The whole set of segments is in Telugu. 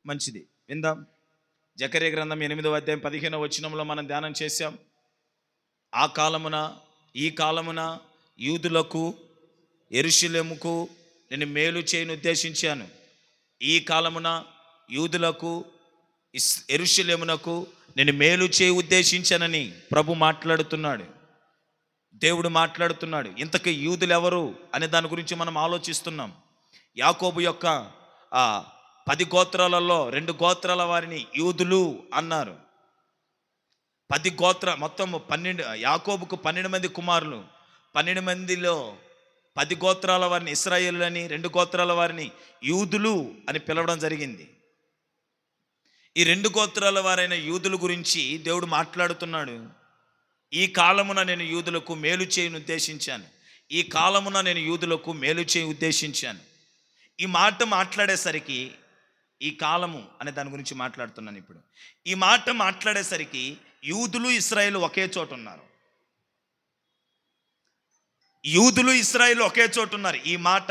మంచిది, విందాం. జకర్యా గ్రంథం 8వ అధ్యాయం 15వ వచనంలో మనం ధ్యానం చేశాం. ఆ కాలమున ఈ కాలమున యూదులకు యెరూషలేముకు నేను మేలు చేయను ఉద్దేశించాను. ఈ కాలమున యూదులకు యెరూషలేమునకు నేను మేలు చేయ ఉద్దేశించానని ప్రభు మాట్లాడుతున్నాడు, దేవుడు మాట్లాడుతున్నాడు. ఇంతకీ యూదులు ఎవరు అనే దాని గురించి మనం ఆలోచిస్తున్నాం. యాకోబు యొక్క 10 గోత్రాలలో 2 గోత్రాల వారిని యూదులు అన్నారు. 10 మొత్తం 12, యాకోబుకు 12 మంది కుమారులు. 12 మందిలో 10 గోత్రాల వారిని ఇశ్రాయేలులని, 2 గోత్రాల వారిని యూదులు అని పిలవడం జరిగింది. ఈ 2 గోత్రాల వారైన యూదుల గురించి దేవుడు మాట్లాడుతున్నాడు. ఈ కాలమున నేను యూదులకు మేలు చేయను ఉద్దేశించాను. ఈ కాలమున నేను యూదులకు మేలు చేయ ఉద్దేశించాను. ఈ మాట మాట్లాడేసరికి, ఈ కాలము అనే దాని గురించి మాట్లాడుతున్నాను ఇప్పుడు. ఈ మాట మాట్లాడేసరికి యూదులు ఇశ్రాయేలు ఒకే చోట ఉన్నారు. యూదులు ఇశ్రాయేలు ఒకే చోట ఉన్నారు. ఈ మాట,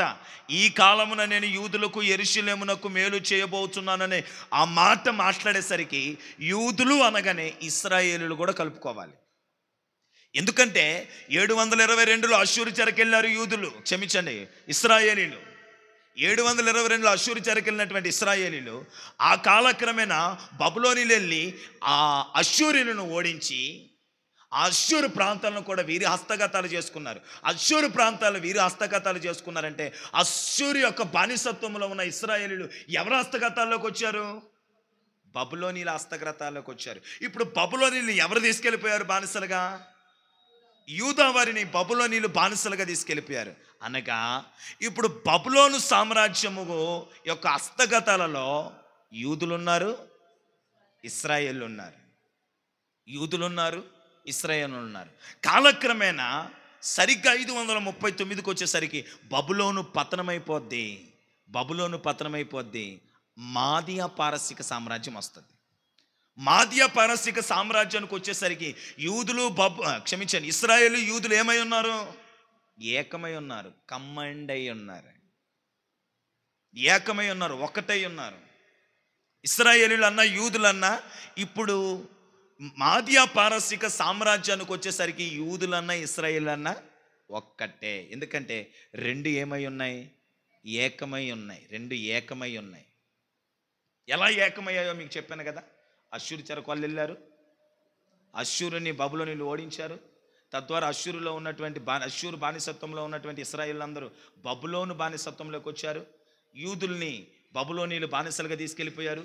ఈ కాలమున నేను యూదులకు యెరూషలేమునకు మేలు చేయబోతున్నాననే ఆ మాట మాట్లాడేసరికి యూదులు అనగానే ఇశ్రాయేలులు కూడా కలుపుకోవాలి. ఎందుకంటే 722లో అష్షూరు చెరకెళ్ళారు యూదులు, క్షమించండి ఇశ్రాయేలీలు. 722లో అష్షూరు చెరకెళ్ళినటువంటి ఇశ్రాయేలీలు ఆ కాలక్రమేణా బబులోనుకు వెళ్ళి ఆ అష్షూరీలను ఓడించి ఆ అష్షూరు ప్రాంతాలను కూడా వీరి హస్తగతాలు చేసుకున్నారు. అష్షూరు ప్రాంతాలు వీరి హస్తగతాలు చేసుకున్నారంటే అష్షూరు యొక్క బానిసత్వంలో ఉన్న ఇశ్రాయేలీలు ఎవరి హస్తగతాల్లోకి వచ్చారు? బబులోనీల హస్తగతాల్లోకి వచ్చారు. ఇప్పుడు బబులోనీలు ఎవరు తీసుకెళ్ళిపోయారు బానిసలుగా? యూదా వారిని బబులోనీలు బానిసలుగా తీసుకెళ్ళిపోయారు. అనగా ఇప్పుడు బబులోను సామ్రాజ్యము యొక్క హస్తగతాలలో యూదులున్నారు, ఇశ్రాయేలు ఉన్నారు. యూదులున్నారు, ఇశ్రాయేలు ఉన్నారు. కాలక్రమేణా సరిగ్గా 539కి వచ్చేసరికి బబులోను పతనమైపోద్ది. బబులోను పతనమైపోద్ది. మాదియా పారసీక సామ్రాజ్యం వస్తుంది. మాదియా పారసీక సామ్రాజ్యానికి వచ్చేసరికి యూదులు ఇశ్రాయేలు యూదులు ఏమై ఉన్నారు? ఏకమై ఉన్నారు, కంబైండ్ అయి ఉన్నారు, ఏకమై ఉన్నారు, ఒకటై ఉన్నారు. ఇశ్రాయేలీలు అన్నా యూదులన్నా ఇప్పుడు మాదియా పారసీక సామ్రాజ్యానికి వచ్చేసరికి యూదులన్నా ఇశ్రాయేలన్నా ఒక్కటే. ఎందుకంటే 2 ఏమై ఉన్నాయి? ఏకమై ఉన్నాయి. 2 ఏకమై ఉన్నాయి. ఎలా ఏకమయ్యాయో మీకు చెప్పాను కదా. అష్షూరు చెరకు వాళ్ళు వెళ్ళారు, అష్షూరుని బబులోనీలు ఓడించారు. తద్వారా అష్షూరులో ఉన్నటువంటి అష్షూరు బానిసత్వంలో ఉన్నటువంటి ఇశ్రాయేలులందరూ బబులోను బానిసత్వంలోకి వచ్చారు. యూదుల్ని బబులోనీలు బానిసలుగా తీసుకెళ్ళిపోయారు.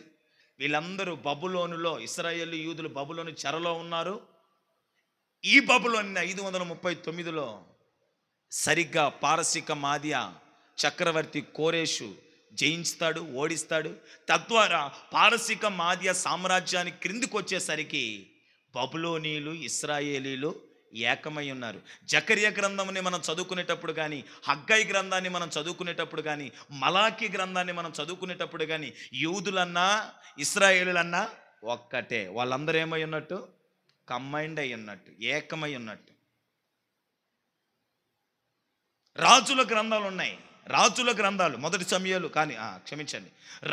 వీళ్ళందరూ బబులోనులో, ఇశ్రాయేలు యూదులు బబులోను చెరలో ఉన్నారు. ఈ బబులోని 539లో సరిగ్గా పారసీక మాదియా చక్రవర్తి కోరేషు జయించుతాడు, ఓడిస్తాడు. తద్వారా పారసీక మాదియా సామ్రాజ్యానికి క్రిందికి వచ్చేసరికి బబులోనీలు ఇశ్రాయేలీలు ఏకమై ఉన్నారు. జకర్యా గ్రంథంని మనం చదువుకునేటప్పుడు కానీ, హగ్గై గ్రంథాన్ని మనం చదువుకునేటప్పుడు కానీ, మలాకి గ్రంథాన్ని మనం చదువుకునేటప్పుడు కానీ యూదులన్నా ఇశ్రాయేలులన్నా ఒక్కటే. వాళ్ళందరూ ఏమై ఉన్నట్టు? కంబైండ్ అయి ఉన్నట్టు, ఏకమై ఉన్నట్టు. రాజుల గ్రంథాలు ఉన్నాయి. రాజుల గ్రంథాలు, మొదటి సమయాలు కానీ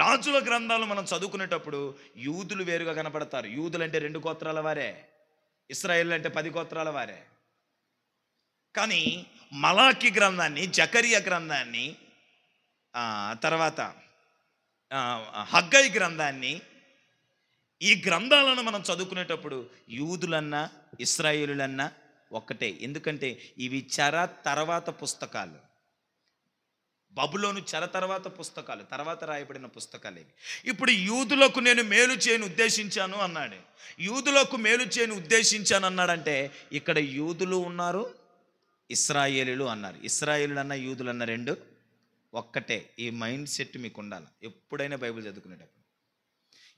రాజుల గ్రంథాలు మనం చదువుకునేటప్పుడు యూదులు వేరుగా కనపడతారు. యూదులు అంటే 2 గోత్రాల వారే, ఇశ్రాయేలు అంటే 10 గోత్రాల వారే. కానీ మలాకి గ్రంథాన్ని, జకర్యా గ్రంథాన్ని, తర్వాత హగ్గై గ్రంథాన్ని, ఈ గ్రంథాలను మనం చదువుకునేటప్పుడు యూదులన్నా ఇశ్రాయేలులన్నా ఒక్కటే. ఎందుకంటే ఇవి చెర తర్వాత పుస్తకాలు. బబులోను చెర తర్వాత పుస్తకాలు, తర్వాత రాయబడిన పుస్తకాలు ఇవి. ఇప్పుడు యూదులకు నేను మేలు చేయను ఉద్దేశించాను అన్నాడు. యూదులకు మేలు చేయను ఉద్దేశించాను అన్నాడంటే ఇక్కడ యూదులు ఉన్నారు, ఇశ్రాయేలులు అన్నారు. ఇశ్రాయేలులు అన్న యూదులు అన్న 2 ఒక్కటే. ఈ మైండ్ సెట్ మీకు ఉండాలి ఎప్పుడైనా బైబిల్ చదువుకునేటప్పుడు.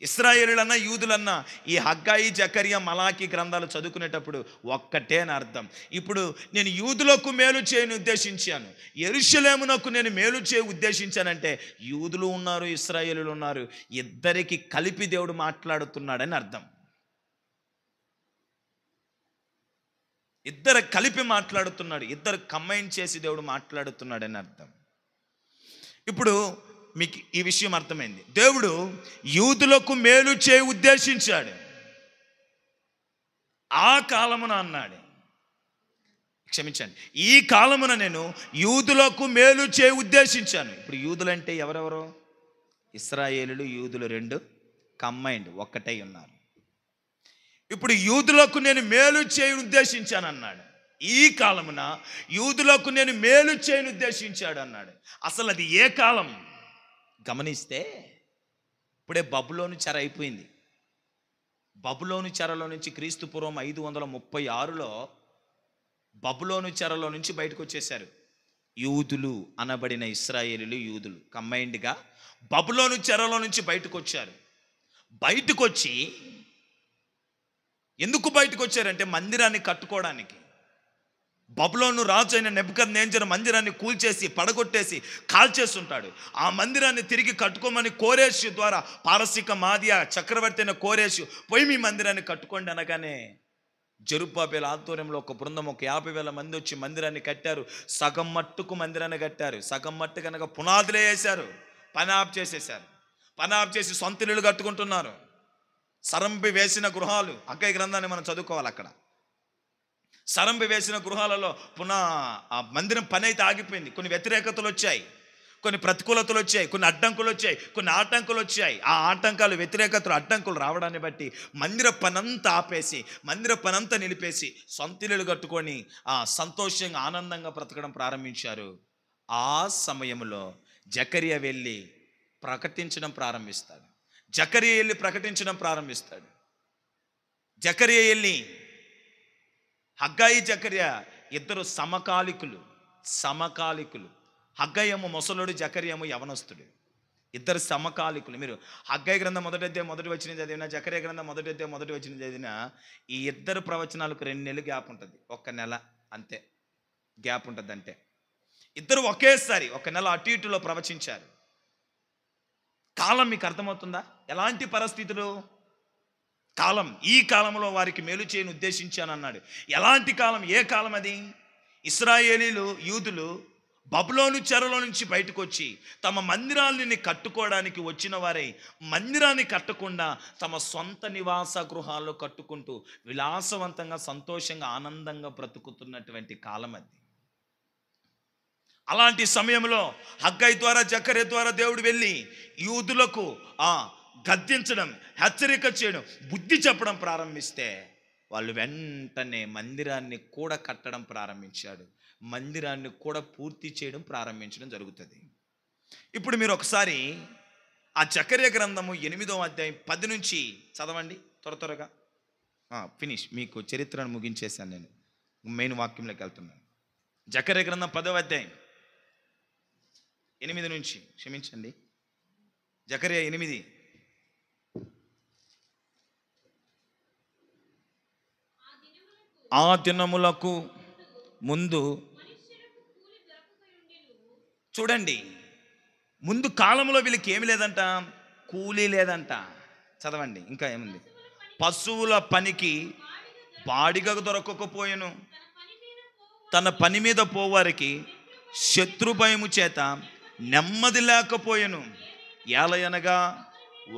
ఇశ్రాయేలులన్నా యూదులన్నా ఈ హగ్గాయి, జకర్యా, మలాకి గ్రంథాలు చదువుకునేటప్పుడు ఒక్కటే అని అర్థం. ఇప్పుడు నేను యూదులకు మేలు చేయని ఉద్దేశించాను, యెరూషలేమునకు నేను మేలు చేయ ఉద్దేశించానంటే యూదులు ఉన్నారు, ఇశ్రాయేలులు ఉన్నారు, ఇద్దరికి కలిపి దేవుడు మాట్లాడుతున్నాడని అర్థం. ఇద్దరు కలిపి మాట్లాడుతున్నాడు, ఇద్దరు కంబైన్ చేసి దేవుడు మాట్లాడుతున్నాడని అర్థం. ఇప్పుడు మీకు ఈ విషయం అర్థమైంది. దేవుడు యూదులకు మేలు చేయ ఉద్దేశించాడు. ఆ కాలమున అన్నాడు, క్షమించండి, ఈ కాలమున నేను యూదులకు మేలు చేయ ఉద్దేశించాను. ఇప్పుడు యూదులంటే ఎవరెవరు? ఇశ్రాయేలులు యూదులు రెండు కంబైన్డ్ ఒక్కటై ఉన్నారు. ఇప్పుడు యూదులకు నేను మేలు చేయను ఉద్దేశించాను అన్నాడు. ఈ కాలమున యూదులకు నేను మేలు చేయను ఉద్దేశించాడు అన్నాడు. అసలు అది ఏ కాలం గమనిస్తే, ఇప్పుడే బబులోను చెర అయిపోయింది. బబులోను చెరలో నుంచి క్రీస్తు పూర్వం 536లో బబులోను చెరలో నుంచి బయటకు వచ్చేశారు యూదులు అనబడిన ఇశ్రాయేలీలు. యూదులు కంబైన్డ్గా బబులోను చెరలో నుంచి బయటకు వచ్చారు. బయటకు వచ్చి ఎందుకు బయటకు వచ్చారంటే మందిరాన్ని కట్టుకోవడానికి. బబులోను రాజు అయిన నెబుకద్నెజరు మందిరాన్ని కూల్చేసి పడగొట్టేసి కాల్చేస్తుంటాడు. ఆ మందిరాన్ని తిరిగి కట్టుకోమని కోరేషు ద్వారా, పారసీక మాదియా చక్రవర్తి అయిన కోరేషు పోయి మీ మందిరాన్ని కట్టుకోండి అనగానే జెరుబ్బాబెలు ఆధ్వర్యంలో ఒక బృందం, ఒక 50,000 మంది వచ్చి మందిరాన్ని కట్టారు. సగం మట్టుకు మందిరాన్ని కట్టారు, సగం మట్టు కనుక పునాదులే వేశారు. పని ఆఫ్ చేసేసారు. పని ఆఫ్ చేసి సొంత ఇల్లులు కట్టుకుంటున్నారు. సరంపి వేసిన గృహాలు, హగ్గయి గ్రంథాన్ని మనం చదువుకోవాలి. అక్కడ సరంపి వేసిన గృహాలలో పునః ఆ మందిరం పని అయితే ఆగిపోయింది. కొన్ని వ్యతిరేకతలు వచ్చాయి, కొన్ని ప్రతికూలతలు వచ్చాయి, కొన్ని అడ్డంకులు వచ్చాయి, కొన్ని ఆటంకులు వచ్చాయి. ఆ ఆటంకాలు, వ్యతిరేకతలు, అడ్డంకులు రావడాన్ని బట్టి మందిర పనంతా ఆపేసి, మందిర పనంతా నిలిపేసి సొంతిల్లులు కట్టుకొని సంతోషంగా ఆనందంగా బ్రతకడం ప్రారంభించారు. ఆ సమయంలో జకరియా వెళ్ళి ప్రకటించడం ప్రారంభిస్తాడు. జకరియా వెళ్ళి ప్రకటించడం ప్రారంభిస్తాడు. జకరియా వెళ్ళి, హగ్గాయి జకరియా ఇద్దరు సమకాలికులు. హగ్గయి ఏమో ముసలుడు, జకరియా ఏమో యవనస్తుడు. ఇద్దరు సమకాలికులు. మీరు హగ్గయి గ్రంథం మొదటి వచనం చదివినా, జకరియా గ్రంథం మొదటి వచనం చదివినా ఈ ఇద్దరు ప్రవచనాలకు 2 నెలలు గ్యాప్ ఉంటుంది. 1 నెల అంతే గ్యాప్ ఉంటుంది. అంటే ఇద్దరు ఒకేసారి 1 నెల అటు ఇటులో ప్రవచించారు. కాలం మీకు అర్థమవుతుందా? ఎలాంటి పరిస్థితులు? కాలం, ఈ కాలంలో వారికి మేలు చేయని ఉద్దేశించాను అన్నాడు. ఎలాంటి కాలం? ఏ కాలం అది? ఇశ్రాయేలీలు యూదులు బబులోను చెరలో నుంచి బయటకు వచ్చి తమ మందిరాలని కట్టుకోవడానికి వచ్చిన వారై మందిరాన్ని కట్టకుండా తమ సొంత నివాస గృహాల్లో కట్టుకుంటూ విలాసవంతంగా, సంతోషంగా, ఆనందంగా బ్రతుకుతున్నటువంటి కాలం అది. అలాంటి సమయంలో హగ్గయి ద్వారా, జకరియా ద్వారా దేవుడు వెళ్ళి యూదులకు గద్దించడం, హెచ్చరిక చేయడం, బుద్ధి చెప్పడం ప్రారంభిస్తే వాళ్ళు వెంటనే మందిరాన్ని కూడా కట్టడం ప్రారంభించాడు. మందిరాన్ని కూడా పూర్తి చేయడం ప్రారంభించడం జరుగుతుంది. ఇప్పుడు మీరు ఒకసారి ఆ జకరియా గ్రంథము 8వ అధ్యాయం 10 నుంచి చదవండి త్వరగా. ఫినిష్, మీకు చరిత్రను ముగించేశాను. నేను మెయిన్ వాక్యంలోకి వెళ్తున్నాను. జకరియా గ్రంథం 10వ అధ్యాయం 8 నుంచి, క్షమించండి, జకరియా 8. ఆ దినములకు ముందు, చూడండి, ముందు కాలంలో వీళ్ళకి ఏమి లేదంట, కూలీ లేదంట. చదవండి, ఇంకా ఏముంది? పశువుల పనికి బాడిగ దొరకకపోయెను, తన పని మీద పోవారికి శత్రు భయము చేత నెమ్మది లేకపోయెను. ఏలయనగా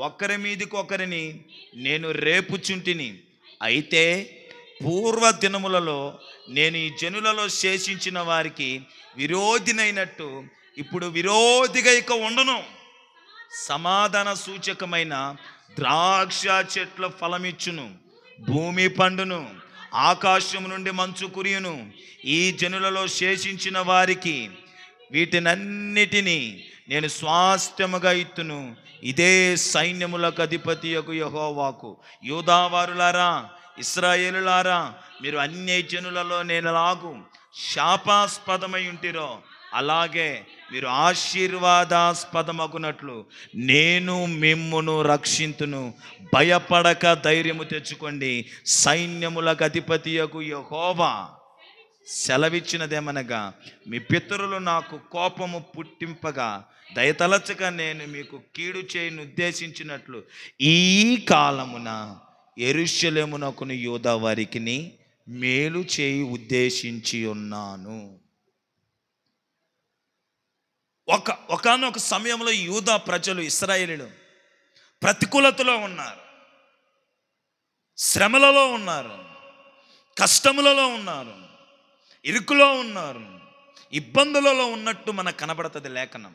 ఒకరి మీదకి ఒకరిని నేను రేపుచుంటిని. అయితే పూర్వ దినములలో నేను ఈ జనులలో శేషించిన వారికి విరోధినైనట్టు ఇప్పుడు విరోధిగా ఇక ఉండను. సమాధాన సూచకమైన ద్రాక్ష చెట్ల ఫలమిచ్చును, భూమి పండును, ఆకాశం నుండి మంచు కురియును. ఈ జనులలో శేషించిన వారికి వీటినన్నిటినీ నేను స్వాస్థ్యముగా ఇత్తును. ఇదే సైన్యములకు అధిపతియగు యెహోవాకు. యూదావారులారా, ఇశ్రాయేలులారా, మీరు అన్య జనులలో నేనెలాగు శాపాస్పదమై ఉంటిరో అలాగే మీరు ఆశీర్వాదాస్పదమగునట్లు నేను మిమ్మును రక్షింతును. భయపడక ధైర్యము తెచ్చుకోండి. సైన్యములకు అధిపతియగు యెహోవా సెలవిచ్చినదేమనగా, మీ పితరులు నాకు కోపము పుట్టింపగా దయతలచక నేను మీకు కీడు చేయను ఉద్దేశించినట్లు ఈ కాలమున యెరూషలేమునకును యూదా వారికి మేలు చేయి ఉద్దేశించి ఉన్నాను. ఒకానొక సమయంలో యూదా ప్రజలు, ఇశ్రాయేలీయులు ప్రతికూలతలో ఉన్నారు, శ్రమలలో ఉన్నారు, కష్టములలో ఉన్నారు, ఇరుకులో ఉన్నారు, ఇబ్బందులలో ఉన్నట్టు మనకు కనబడుతుంది లేఖనం.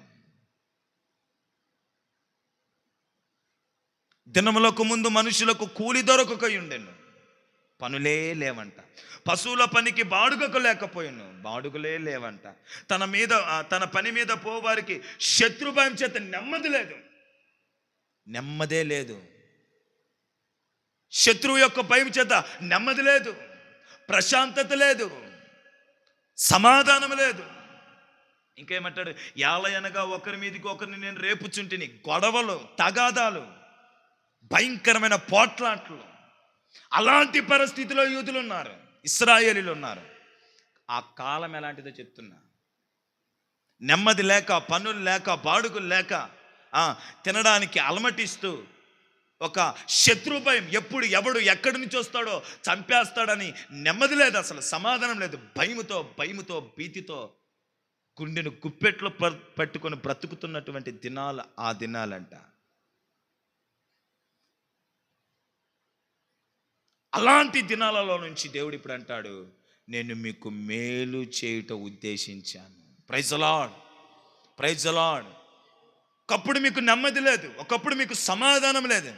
దినములకు ముందు మనుషులకు కూలి దొరకకయుండెను, పనులే లేవంట. పశువుల పనికి బాడుగకు లేకపోయాను, బాడుగులే లేవంట. తన పని మీద పోవారికి శత్రుభయం చేత నెమ్మది లేదు, నెమ్మదే లేదు. శత్రువు యొక్క భయం చేత నెమ్మది లేదు, ప్రశాంతత లేదు, సమాధానం లేదు. ఇంకేమంటాడు, యాలయనగా ఒకరి మీదకి ఒకరిని నేను రేపుచుంటిని. గొడవలు, తగాదాలు, భయంకరమైన పోట్లాట్లు. అలాంటి పరిస్థితిలో యూదులు ఉన్నారు, ఇశ్రాయేలీయులు ఉన్నారు. ఆ కాలం ఎలాంటిదో చెప్తున్నా. నెమ్మది లేక, పనులు లేక, బాడుగులు లేక, తినడానికి అలమటిస్తూ, ఒక శత్రు భయం, ఎప్పుడు ఎవడు ఎక్కడి నుంచి వస్తాడో చంపేస్తాడని నెమ్మది లేదు, అసలు సమాధానం లేదు. భయముతో భీతితో గుండెను గుప్పెట్లో పట్టుకొని బ్రతుకుతున్నటువంటి దినాలు ఆ దినాలంట. అలాంటి దినాలలో నుంచి దేవుడు ఇప్పుడు అంటాడు, నేను మీకు మేలు చేయుట ఉద్దేశించాను. Praise the lord, praise the Lord. ఒకప్పుడు మీకు నెమ్మది లేదు, ఒకప్పుడు మీకు సమాధానం లేదు,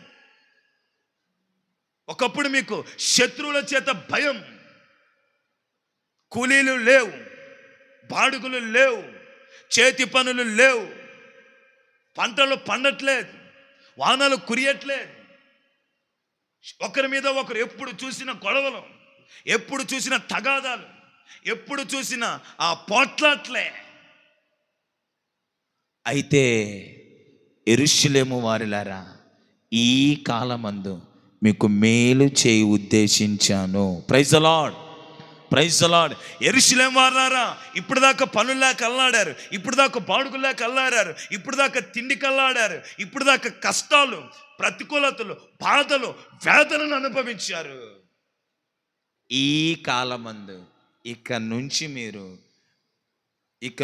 ఒకప్పుడు మీకు శత్రువుల చేత భయం, కూలీలు లేవు, బాడుగులు లేవు, చేతి పనులు లేవు, పంటలు పండట్లేదు, వానలు కురియట్లేదు, ఒకరి మీద ఒకరు ఎప్పుడు చూసిన గొడవలు, ఎప్పుడు చూసిన తగాదాలు, ఎప్పుడు చూసిన ఆ పోట్లాట్లే. అయితే యెరూషలేము వారిలారా, ఈ కాలమందు మీకు మేలు చేయి ఉద్దేశించాను. Praise the lord, praise the Lord. యెరూషలేము వారిలారా, ఇప్పుడు దాకా పనులు లేక అల్లాడారు, ఇప్పుడు దాకా బాడుగులు లేక అల్లాడారు, ఇప్పుడు దాకా తిండికి అల్లాడారు, ఇప్పుడు దాకా కష్టాలు, ప్రతికూలతలు, బాధలు, వేదనను అనుభవించారు. ఈ కాలమందు ఇక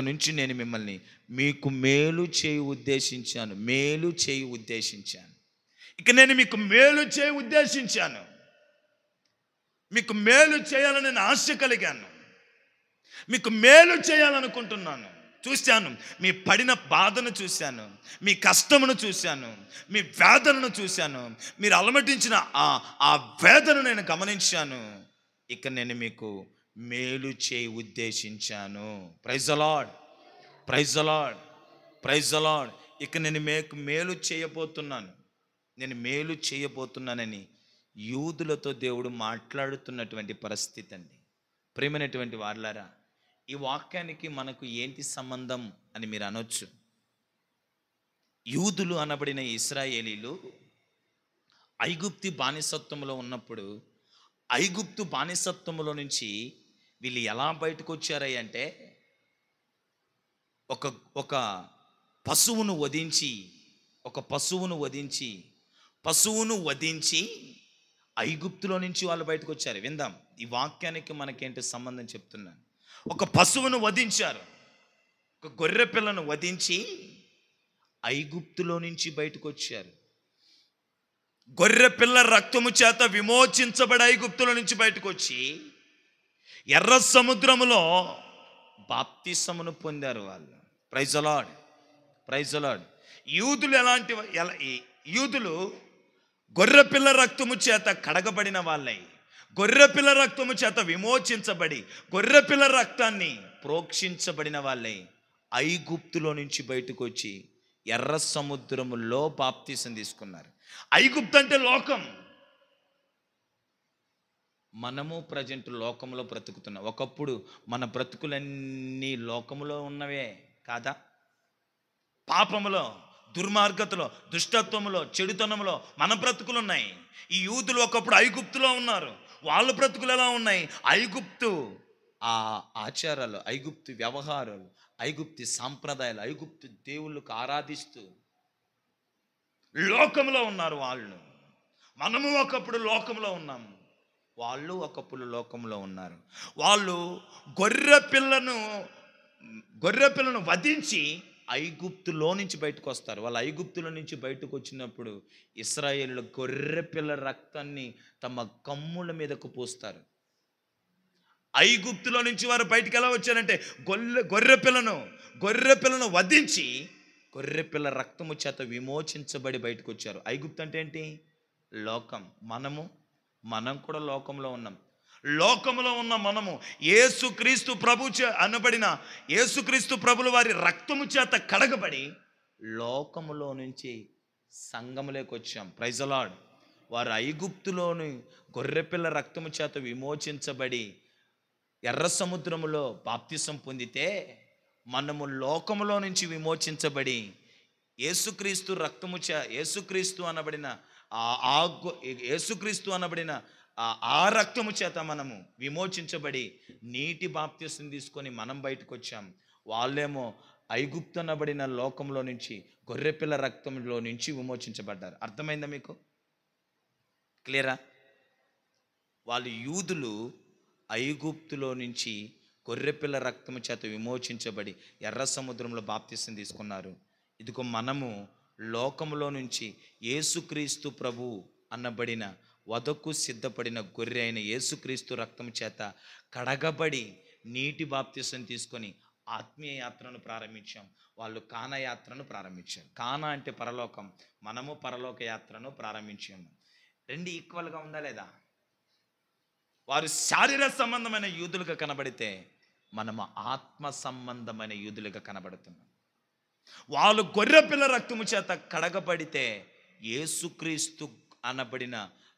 నుంచి నేను మిమ్మల్ని మీకు మేలు చేయి ఉద్దేశించాను, మేలు చేయి ఉద్దేశించాను. ఇక నేను మీకు మేలు చేయి ఉద్దేశించాను, మీకు మేలు చేయాలని నేను ఆశ కలిగాను, మీకు మేలు చేయాలనుకుంటున్నాను. చూశాను, మీ పడిన బాధను చూశాను, మీ కష్టమును చూశాను, మీ వేదనను చూశాను, మీరు అలమటించిన ఆ వేదన నేను గమనించాను. ఇక నేను మీకు మేలు చేయి ఉద్దేశించాను. Praise the lord, praise the lord, praise the Lord. ఇక నేను మీకు మేలు చేయబోతున్నాను, నేను మేలు చేయబోతున్నానని యూదులతో దేవుడు మాట్లాడుతున్నటువంటి పరిస్థితి అండి. ప్రియమైనటువంటి వారలారా, ఈ వాక్యానికి మనకు ఏంటి సంబంధం అని మీరు అనొచ్చు. యూదులు అనబడిన ఇశ్రాయేలీలు ఐగుప్తు బానిసత్వంలో ఉన్నప్పుడు, ఐగుప్తు బానిసత్వంలో నుంచి వీళ్ళు ఎలా బయటకు వచ్చారంటే, ఒక పశువును వధించి ఐగుప్తులో నుంచి వాళ్ళు బయటకు వచ్చారు. విందాం, ఈ వాక్యానికి మనకేంటి సంబంధం చెప్తున్నాను. ఒక పశువును వధించారు, ఒక గొర్రె పిల్లను వధించి ఐగుప్తులో నుంచి బయటకు వచ్చారు. గొర్రె పిల్ల రక్తము చేత విమోచించబడి ఐగుప్తులో నుంచి బయటకు వచ్చి ఎర్ర సముద్రములో బాప్తిసమును పొందారు వాళ్ళు. Praise the lord, praise the lord. యూదులు గొర్రెపిల్ల రక్తము చేత కడగబడిన వాళ్ళై, గొర్రెపిల్ల రక్తము చేత విమోచించబడి, గొర్రెపిల్ల రక్తాన్ని ప్రోక్షించబడిన వాళ్ళై ఐగుప్తులో నుంచి బయటకు వచ్చి ఎర్ర సముద్రములో బాప్తిసం తీసుకున్నారు. ఐగుప్తు అంటే లోకం. మనము ప్రజెంట్ లోకంలో బ్రతుకుతున్నాం. ఒకప్పుడు మన బ్రతుకులన్నీ లోకములో ఉన్నవే కాదా? పాపములో, దుర్మార్గతలో, దుష్టత్వములో, చెడుతనములో మన బ్రతుకులు ఉన్నాయి. ఈ యూదులు ఒకప్పుడు ఐగుప్తులో ఉన్నారు. వాళ్ళ బ్రతుకులు ఎలా ఉన్నాయి? ఐగుప్తు ఆ ఆచారాలు, ఐగుప్తు వ్యవహారాలు, ఐగుప్తు సాంప్రదాయాలు, ఐగుప్తు దేవుళ్ళకు ఆరాధిస్తూ లోకంలో ఉన్నారు వాళ్ళు. మనము ఒకప్పుడు లోకంలో ఉన్నాము, వాళ్ళు ఒకప్పుడు లోకంలో ఉన్నారు. వాళ్ళు గొర్రె పిల్లను వధించి ఐగుప్తులో నుంచి బయటకు వస్తారు. వాళ్ళు ఐగుప్తులో నుంచి బయటకు వచ్చినప్పుడు ఇశ్రాయేలుల గొర్రె పిల్ల రక్తాన్ని తమ కమ్ముల మీదకు పోస్తారు. ఐగుప్తులో నుంచి వారు బయటికి ఎలా వచ్చారంటే గొర్రె పిల్లను వధించి గొర్రె పిల్ల రక్తము చేత విమోచించబడి బయటకు వచ్చారు. ఐగుప్తు అంటే ఏంటి? లోకం. మనం కూడా లోకంలో ఉన్నాం. లోకంలో ఉన్న మనము యేసుక్రీస్తు ప్రభు అనబడిన యేసుక్రీస్తు ప్రభుల వారి రక్తము చేత కడగబడి లోకములో నుంచి సంఘములోకి వచ్చాం. Praise the lord. వారు ఐగుప్తులోని గొర్రెపిల్ల రక్తము చేత విమోచించబడి ఎర్ర సముద్రములో బాప్తిసం పొందితే, మనము లోకములో నుంచి విమోచించబడి యేసుక్రీస్తు రక్తము యేసుక్రీస్తు అనబడిన ఆ రక్తము చేత మనము విమోచించబడి నీటి బాప్తిసం తీసుకొని మనం బయటకు వచ్చాం. వాళ్ళేమో ఐగుప్తు అనబడిన లోకంలో నుంచి గొర్రెపిల్ల రక్తంలో నుంచి విమోచించబడ్డారు. అర్థమైందా మీకు? క్లియరా? వాళ్ళు యూదులు ఐగుప్తులో నుంచి గొర్రెపిల్ల రక్తము చేత విమోచించబడి ఎర్ర సముద్రంలో బాప్తిసం తీసుకున్నారు. ఇదిగో మనము లోకములో నుంచి యేసుక్రీస్తు ప్రభు అనబడిన వధకు సిద్ధపడిన గొర్రె అయిన యేసుక్రీస్తు రక్తము చేత కడగబడి నీటి బాప్తిసం తీసుకొని ఆత్మీయ యాత్రను ప్రారంభించాం. వాళ్ళు కానా యాత్రను ప్రారంభించారు. కానా అంటే పరలోకం, మనము పరలోక యాత్రను ప్రారంభించాము. రెండు ఈక్వల్గా ఉందా లేదా? వారు శారీర సంబంధమైన యూదులుగా కనబడితే మనము ఆత్మ సంబంధమైన యూదులుగా కనబడుతున్నాం. వాళ్ళు గొర్రెపిల్ల రక్తము చేత కడగబడితే యేసుక్రీస్తు అనబడిన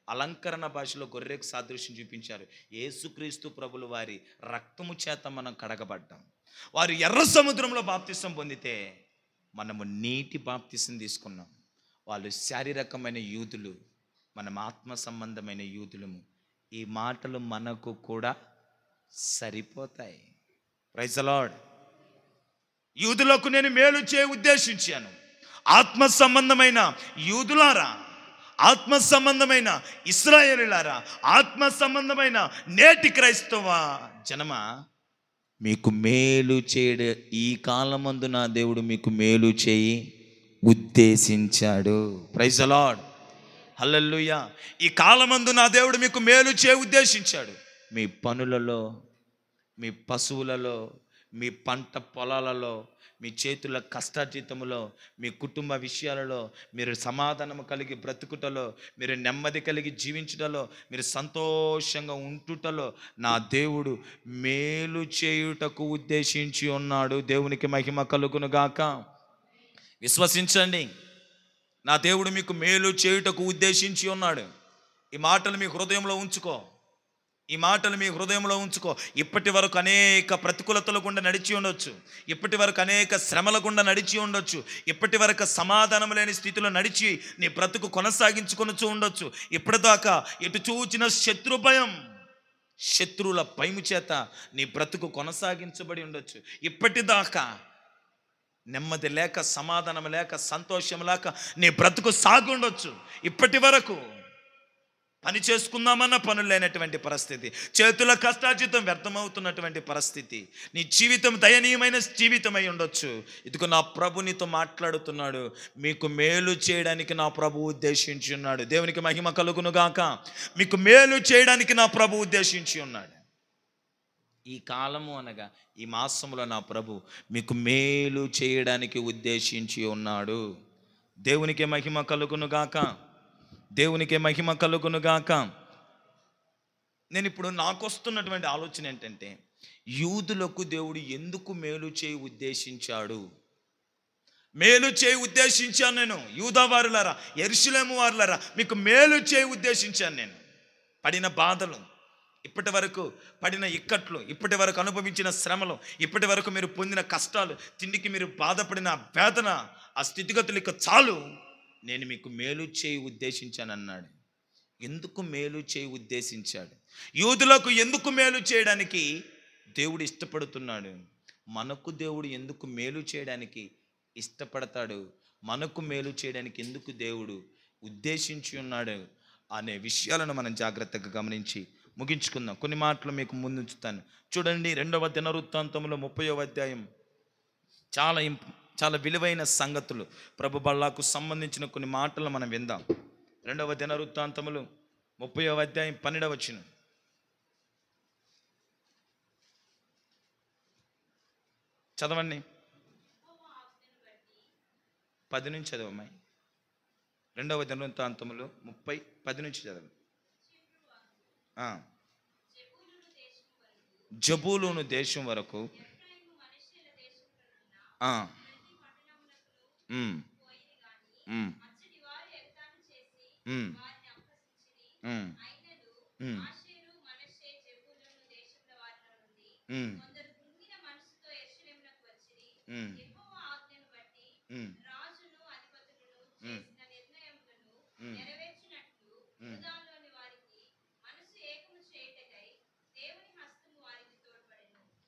అలంకరణ భాషలో గొర్రెకు సాదృశ్యం చూపించారు. యేసుక్రీస్తు ప్రభుల వారి రక్తము చేత మనం కడగబడ్డాం. వారు ఎర్ర సముద్రంలో బాప్తిసం పొందితే మనము నీటి బాప్తిసం తీసుకున్నాం. వాళ్ళు శారీరకమైన యూదులు, మనం ఆత్మ సంబంధమైన యూదులము. ఈ మాటలు మనకు కూడా సరిపోతాయి. Praise the lord. యూదులకు నేను మేలు చేయ ఉద్దేశించాను. ఆత్మ సంబంధమైన యూదులారా, ఆత్మ సంబంధమైన ఇశ్రాయేలులారా, ఆత్మ సంబంధమైన నేటి క్రైస్తవ జనమా, మీకు మేలు చేయడు ఈ కాలమందు నా దేవుడు మీకు మేలు చేయి ఉద్దేశించాడు. Praise the Lord. హల్లెలూయా. ఈ కాలమందు నా దేవుడు మీకు మేలు చేయ ఉద్దేశించాడు. మీ పనులలో, మీ పశువులలో, మీ పంట పొలాలలో, మీ చేతుల కష్టార్జితములో, మీ కుటుంబ విషయాలలో మీరు సమాధానము కలిగి బ్రతుకుటలో, మీరు నెమ్మది కలిగి జీవించుటలో, మీరు సంతోషంగా ఉంటుటలో నా దేవుడు మేలు చేయుటకు ఉద్దేశించి ఉన్నాడు. దేవునికి మహిమ కలుగును గాక. విశ్వసించండి, నా దేవుడు మీకు మేలు చేయుటకు ఉద్దేశించి ఉన్నాడు. ఈ మాటలు మీ హృదయంలో ఉంచుకో. ఈ మాటలు మీ హృదయంలో ఉంచుకో. ఇప్పటి వరకు అనేక ప్రతికూలతల గుండా నడిచి ఉండొచ్చు. ఇప్పటి వరకు అనేక శ్రమల గుండా నడిచి ఉండొచ్చు. ఇప్పటి వరకు సమాధానం లేని స్థితిలో నడిచి నీ బ్రతుకు కొనసాగించుకొనొచ్చు ఉండొచ్చు. ఇప్పటిదాకా ఎటు చూచిన శత్రు భయం, శత్రువుల భయము చేత నీ బ్రతుకు కొనసాగించబడి ఉండొచ్చు. ఇప్పటిదాకా నెమ్మది లేక, సమాధానం లేక, సంతోషం లేక నీ బ్రతుకు సాగుండొచ్చు. ఇప్పటి వరకు పని చేసుకుందామన్న పనులు లేనటువంటి పరిస్థితి, చేతుల కష్టార్జితం వ్యర్థమవుతున్నటువంటి పరిస్థితి, నీ జీవితం దయనీయమైన జీవితం అయి ఉండొచ్చు. ఇదిగో నా ప్రభు నీతో మాట్లాడుతున్నాడు. మీకు మేలు చేయడానికి నా ప్రభు ఉద్దేశించి ఉన్నాడు. దేవునికి మహిమ కలుగును గాక. మీకు మేలు చేయడానికి నా ప్రభు ఉద్దేశించి ఉన్నాడు. ఈ కాలము అనగా ఈ మాసంలో నా ప్రభు మీకు మేలు చేయడానికి ఉద్దేశించి ఉన్నాడు. దేవునికి మహిమ కలుగును గాక. దేవునికి మహిమ కలుగును గాక. నేను ఇప్పుడు నాకు వస్తున్నటువంటి ఆలోచన ఏంటంటే, యూదులకు దేవుడు ఎందుకు మేలు చేయి ఉద్దేశించాడు? మేలు చేయి ఉద్దేశించాను నేను. యూదా వారులారా, యెరూషలేము వారులారా, మీకు మేలు చేయి ఉద్దేశించాను నేను. పడిన బాధలు, ఇప్పటి వరకు పడిన ఇక్కట్లు, ఇప్పటి వరకు అనుభవించిన శ్రమలు, ఇప్పటి వరకు మీరు పొందిన కష్టాలు, తిండికి మీరు బాధపడిన వేదన, ఆ స్థితిగతులు ఇక చాలు, నేను మీకు మేలు చేయి ఉద్దేశించాను అన్నాడు. ఎందుకు మేలు చేయి ఉద్దేశించాడు? యూదులకు ఎందుకు మేలు చేయడానికి దేవుడు ఇష్టపడుతున్నాడు? మనకు దేవుడు ఎందుకు మేలు చేయడానికి ఇష్టపడతాడు? మనకు మేలు చేయడానికి ఎందుకు దేవుడు ఉద్దేశించి ఉన్నాడు అనే విషయాలను మనం జాగ్రత్తగా గమనించి ముగించుకుందాం. కొన్ని మాటలు మీకు ముందుంచుతాను. చూడండి, 2వ దినవృత్తాంతములో 30వ అధ్యాయం చాలా చాలా విలువైన సంగతులు ప్రభు బల్లాకు సంబంధించిన కొన్ని మాటలు మనం విందాం. 2వ దినవృత్తాంతములు 30వ అధ్యాయం 12వ వచనం. చదవండి. 10 నుంచి చదవమ్మాయి. 2వ దినవృత్తాంతములు 10 నుంచి చదవండి. జబూలూను దేశం వరకు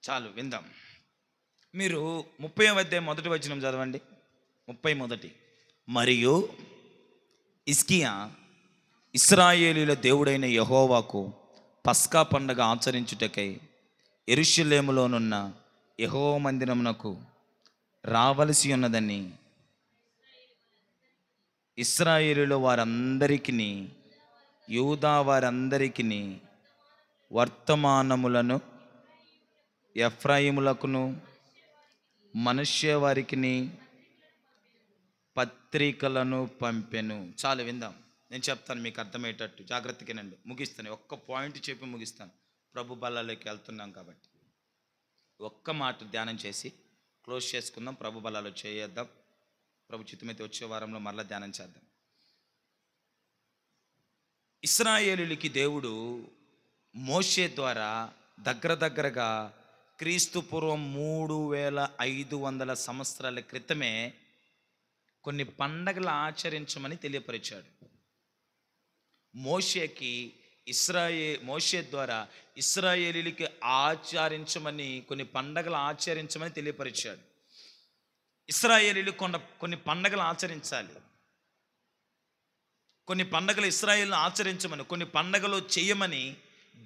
చాలు విందాం. మీరు 30వ అధ్యాయం 1వ వచనం చదవండి. 31. మరియు హిజ్కియా ఇశ్రాయేలీయుల దేవుడైన యెహోవాకు పస్కా పండగ ఆచరించుటకై యెరూషలేములోనున్న యెహోవా మందిరమునకు రావలసి ఉన్నదని ఇశ్రాయేలీయుల వారందరికీ యూదా వారందరికీ వర్తమానములను ఎఫ్రాయిములకును మనష్షే వారికి పత్రికలను పంపెను. చాలు విందాం. నేను చెప్తాను మీకు అర్థమయ్యేటట్టు, జాగ్రత్తగానండి. ముగిస్తాను, ఒక్క పాయింట్ చెప్పి ముగిస్తాను. ప్రభు బల్లాలోకి వెళ్తున్నాం కాబట్టి ఒక్క మాట ధ్యానం చేసి క్లోజ్ చేసుకుందాం. ప్రభు బల్లాలో చేద్దాం. ప్రభు చిత్తమైతే వచ్చే వారంలో మరలా ధ్యానం చేద్దాం. ఇశ్రాయేలులకి దేవుడు మోషే ద్వారా దగ్గరగా క్రీస్తు పూర్వం 3500 సంవత్సరాల క్రితమే కొన్ని పండగలు ఆచరించమని తెలియపరిచాడు. మోషే ద్వారా ఇశ్రాయేలీలకి ఆచరించమని కొన్ని పండగలు ఆచరించమని తెలియపరిచాడు. ఇశ్రాయేలీలు కొన్ని పండగలు ఆచరించాలి. కొన్ని పండగలు ఇశ్రాయేలును ఆచరించమని, కొన్ని పండగలు చేయమని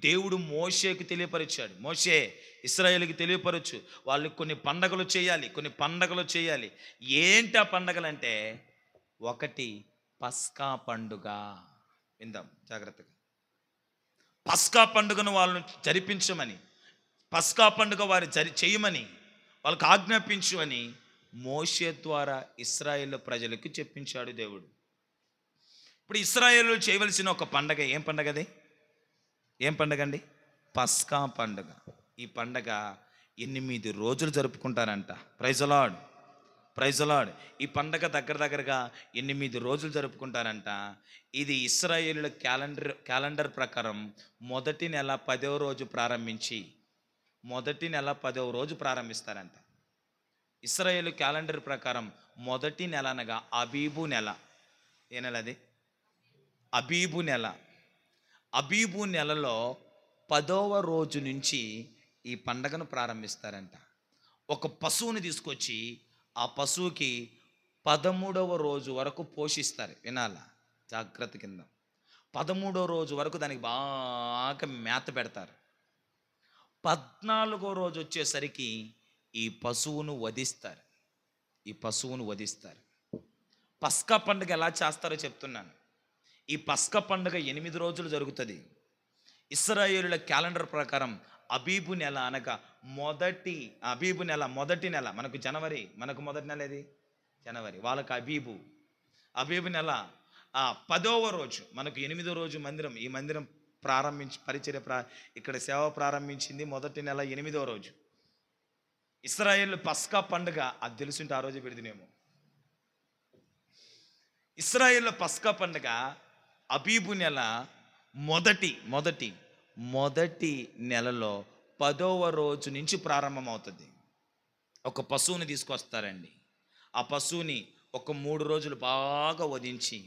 దేవుడు మోషేకి తెలియపరిచాడు. మోషే ఇశ్రాయేలుకి తెలియపరచు, వాళ్ళు కొన్ని పండగలు చేయాలి. ఏంటి ఆ పండగలు అంటే, 1 పస్కా పండుగ. విందాం జాగ్రత్తగా. పస్కా పండుగను వాళ్ళను జరిపించమని, పస్కా పండుగ వారు చేయమని, వాళ్ళకు ఆజ్ఞాపించు అని మోషే ద్వారా ఇశ్రాయేలు ప్రజలకు చెప్పించాడు దేవుడు. ఇప్పుడు ఇశ్రాయేలు చేయవలసిన ఒక పండగ. ఏం పండగ అది? ఏం పండగ అండి? పస్కా పండుగ. ఈ పండగ 8 రోజులు జరుపుకుంటారంట. Praise the lord. ఈ పండగ దగ్గరగా 8 రోజులు జరుపుకుంటారంట. ఇది ఇశ్రాయేలుల క్యాలెండర్ ప్రకారం మొదటి నెల 10వ రోజు ప్రారంభించి ప్రారంభిస్తారంట. ఇశ్రాయేలు క్యాలెండర్ ప్రకారం మొదటి నెల అనగా అబీబు నెల. ఏ నెల అది? అబీబు నెలలో 10వ రోజు నుంచి ఈ పండగను ప్రారంభిస్తారంట. ఒక పశువుని తీసుకొచ్చి ఆ పశువుకి 13వ రోజు వరకు పోషిస్తారు. వినాలా జాగ్రత్త కింద. 13వ రోజు వరకు దానికి బాగా మేత పెడతారు. 14వ రోజు వచ్చేసరికి ఈ పశువును వధిస్తారు. పస్కా పండుగ ఎలా చేస్తారో చెప్తున్నాను. ఈ పస్కా పండుగ 8 రోజులు జరుగుతుంది. ఇశ్రాయేలుల క్యాలెండర్ ప్రకారం అబీబు నెల అనగా మొదటి నెల. మనకు జనవరి, మనకు మొదటి నెల ఏది? జనవరి. వాళ్ళకి అబీబు నెల 10వ రోజు. మనకు 8వ రోజు ఈ మందిరం ప్రారంభించి ఇక్కడ సేవ ప్రారంభించింది మొదటి నెల 8వ రోజు. ఇశ్రాయేలు పస్కా పండుగ అది తెలుసుంటే ఆ రోజు పెడితేనేమో. ఇశ్రాయేలు పస్కా పండుగ అబీబు నెల మొదటి నెలలో 10వ రోజు నుంచి ప్రారంభమవుతుంది. ఒక పశువుని తీసుకొస్తారండి. ఆ పశువుని ఒక 3 రోజులు బాగా వధించి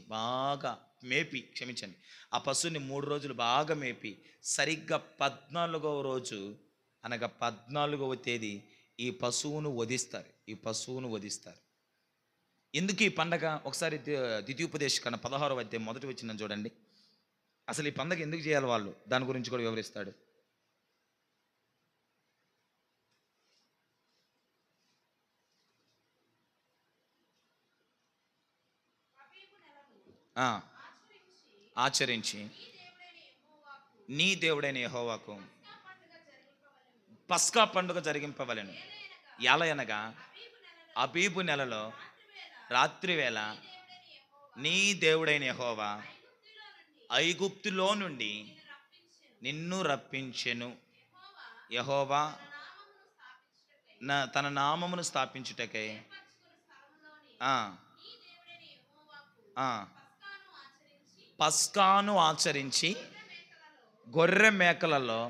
ఆ పశువుని 3 రోజులు బాగా మేపి సరిగ్గా 14వ రోజు అనగా 14వ తేదీ ఈ పశువును వధిస్తారు. ఎందుకు ఈ పండగ? ఒకసారి ద్వితీయోపదేశకాండం 16వ అధ్యాయం 1వ వచనం చూడండి. అసలు ఈ పండగ ఎందుకు చేయాలి వాళ్ళు, దాని గురించి కూడా వివరిస్తాడు. ఆ, ఆచరించి నీ దేవుడైన యెహోవాకు పస్కా పండుగ జరిగింపవలెను. ఎలా అనగా అబీబు నెలలో రాత్రి వేళ నీ దేవుడైన యెహోవా ఐగుప్తులో నుండి నిన్ను రప్పించెను. యెహోవా తన నామమును స్థాపించుటకై ఆ, ఆ, పస్కాను ఆచరించి గొర్రె మేకలలో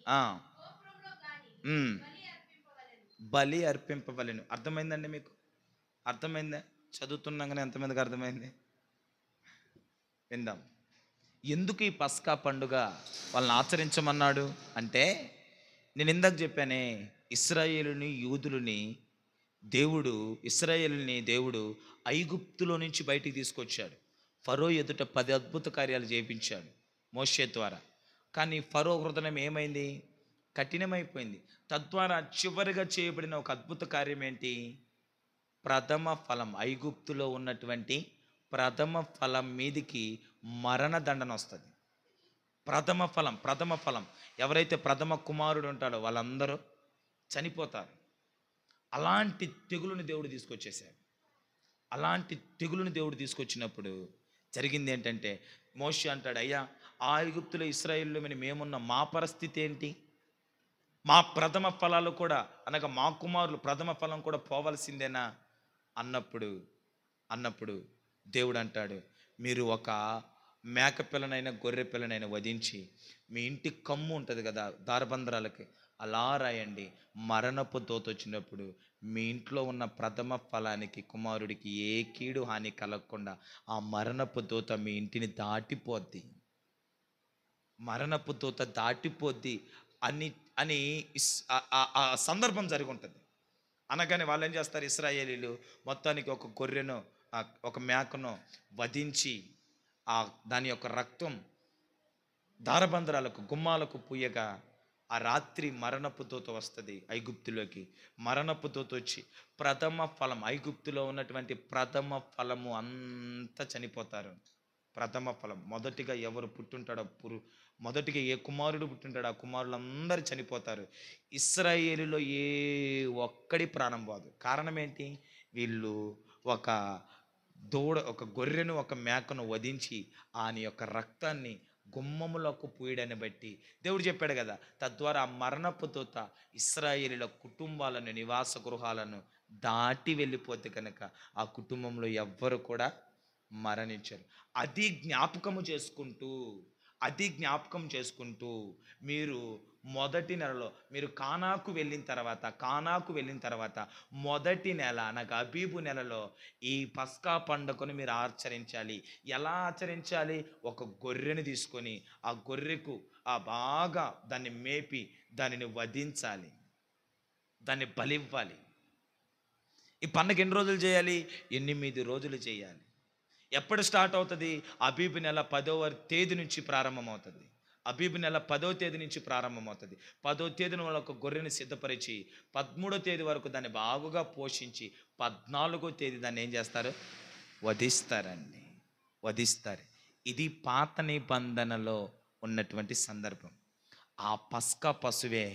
ఆ, బలి అర్పింపవలెను. అర్థమైందండి మీకు? అర్థమైందా? చదువుతున్నాగానే ఎంతమందికి అర్థమైంది? విందాం. ఎందుకు ఈ పస్కా పండుగ వాళ్ళని ఆచరించమన్నాడు అంటే, నేను ఇందాక చెప్పానే, ఇశ్రాయేలుని యూదులని దేవుడు ఐగుప్తులో నుంచి బయటికి తీసుకొచ్చాడు. ఫరో ఎదుట 10 అద్భుత కార్యాలు చేయించాడు మోషే ద్వారా. కానీ ఫరో హృదయం ఏమైంది? కఠినమైపోయింది. తద్వారా చివరిగా చేయబడిన ఒక అద్భుత కార్యం ఏంటి? ప్రథమ ఫలం, ఐగుప్తులో ఉన్నటువంటి ప్రథమ ఫలం మీదికి మరణదండన వస్తుంది. ప్రథమ ఫలం ఎవరైతే ప్రథమ కుమారుడు ఉంటాడో వాళ్ళందరూ చనిపోతారు. అలాంటి తెగులుని దేవుడు తీసుకొచ్చేసాడు. అలాంటి తెగులుని దేవుడు తీసుకొచ్చినప్పుడు జరిగింది ఏంటంటే, మోషే అంటాడు, అయ్యా ఆ ఐగుప్తులో ఇశ్రాయేలులో మేమున్న మా పరిస్థితి ఏంటి? మా ప్రథమ ఫలాలు కూడా అనగా మా కుమారులు ప్రథమ ఫలం కూడా పోవలసిందేనా అన్నప్పుడు దేవుడు అంటాడు, మీరు ఒక మేక పిల్లనైనా గొర్రె పిల్లనైనా వధించి మీ ఇంటి కమ్ము ఉంటుంది కదా దారబంధరాలకి, అలా రాయండి. మరణపు దోత వచ్చినప్పుడు మీ ఇంట్లో ఉన్న ప్రథమ ఫలానికి కుమారుడికి ఏ కీడు హాని కలగకుండా ఆ మరణపు దోత మీ ఇంటిని దాటిపోద్ది. మరణపు దోత దాటిపోద్ది అని అని ఆ సందర్భం జరిగి ఉంటుంది. అనగానే వాళ్ళు ఏం చేస్తారు? ఇశ్రాయేలీలు మొత్తానికి ఒక గొర్రెను ఒక మేకను వధించి దాని యొక్క రక్తం దారబంధరాలకు గుమ్మాలకు పూయగా ఆ రాత్రి మరణపు దూత వస్తుంది ఐగుప్తులోకి. మరణపు దూత వచ్చి ప్రథమ ఫలం, ఐగుప్తులో ఉన్నటువంటి ప్రథమ ఫలము అంతా చనిపోతారు. ప్రథమ ఫలం మొదటిగా ఎవరు పుట్టుంటాడో మొదటిగా ఏ కుమారుడు పుట్టుంటాడో ఆ కుమారులందరూ చనిపోతారు. ఇశ్రాయేలులో ఏ ఒక్కడి ప్రాణం పోదు. కారణం ఏంటి? వీళ్ళు ఒక గొర్రెను ఒక మేకను వధించి ఆయన యొక్క రక్తాన్ని గుమ్మములకు పూయడాన్ని బట్టి దేవుడు చెప్పాడు కదా, తద్వారా ఆ మరణపు దూత ఇశ్రాయేలీల కుటుంబాలను నివాస గృహాలను దాటి వెళ్ళిపోతే కనుక ఆ కుటుంబంలో ఎవ్వరు కూడా మరణించరు. అది జ్ఞాపకం చేసుకుంటూ మీరు మొదటి నెలలో మీరు కానాకు వెళ్ళిన తర్వాత మొదటి నెల అనగా అబీబు నెలలో ఈ పస్కా పండుగను మీరు ఆచరించాలి. ఎలా ఆచరించాలి? ఒక గొర్రెని తీసుకొని ఆ గొర్రెకు బాగా దాన్ని మేపి దానిని వధించాలి, దాన్ని బలివ్వాలి. ఈ పండుగ ఎన్ని రోజులు చేయాలి? 8 రోజులు చేయాలి. ఎప్పుడు స్టార్ట్ అవుతుంది? అబీబు నెల 10వ తేదీ నుంచి ప్రారంభమవుతుంది. 10వ తేదీన వాళ్ళు ఒక గొర్రెని సిద్ధపరిచి 13వ తేదీ వరకు దాన్ని బాగుగా పోషించి 14వ తేదీ దాన్ని ఏం చేస్తారు? వధిస్తారు. ఇది పాత నిబంధనలో ఉన్నటువంటి సందర్భం. ఆ పస్కా పశువే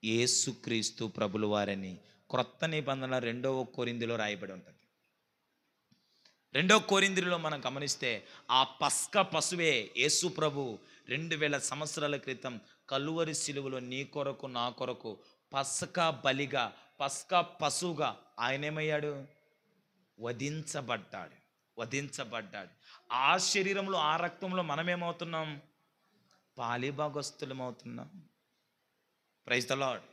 యేసుక్రీస్తు ప్రభుల వారని క్రొత్త నిబంధన 2వ కొరింథీలో రాయబడి ఉంటుంది. 2వ కొరింథీలో మనం గమనిస్తే ఆ పస్కా పశువే యేసు ప్రభు 2000 సంవత్సరాల క్రితం కలువరి సిలువలో నీ కొరకు నా కొరకు పస్కా బలిగా, పస్కా పశువుగా ఆయనేమయ్యాడు? వధించబడ్డాడు. ఆ శరీరంలో ఆ రక్తంలో మనమేమవుతున్నాం? పాలిభాగస్తులమవుతున్నాం. Praise the Lord.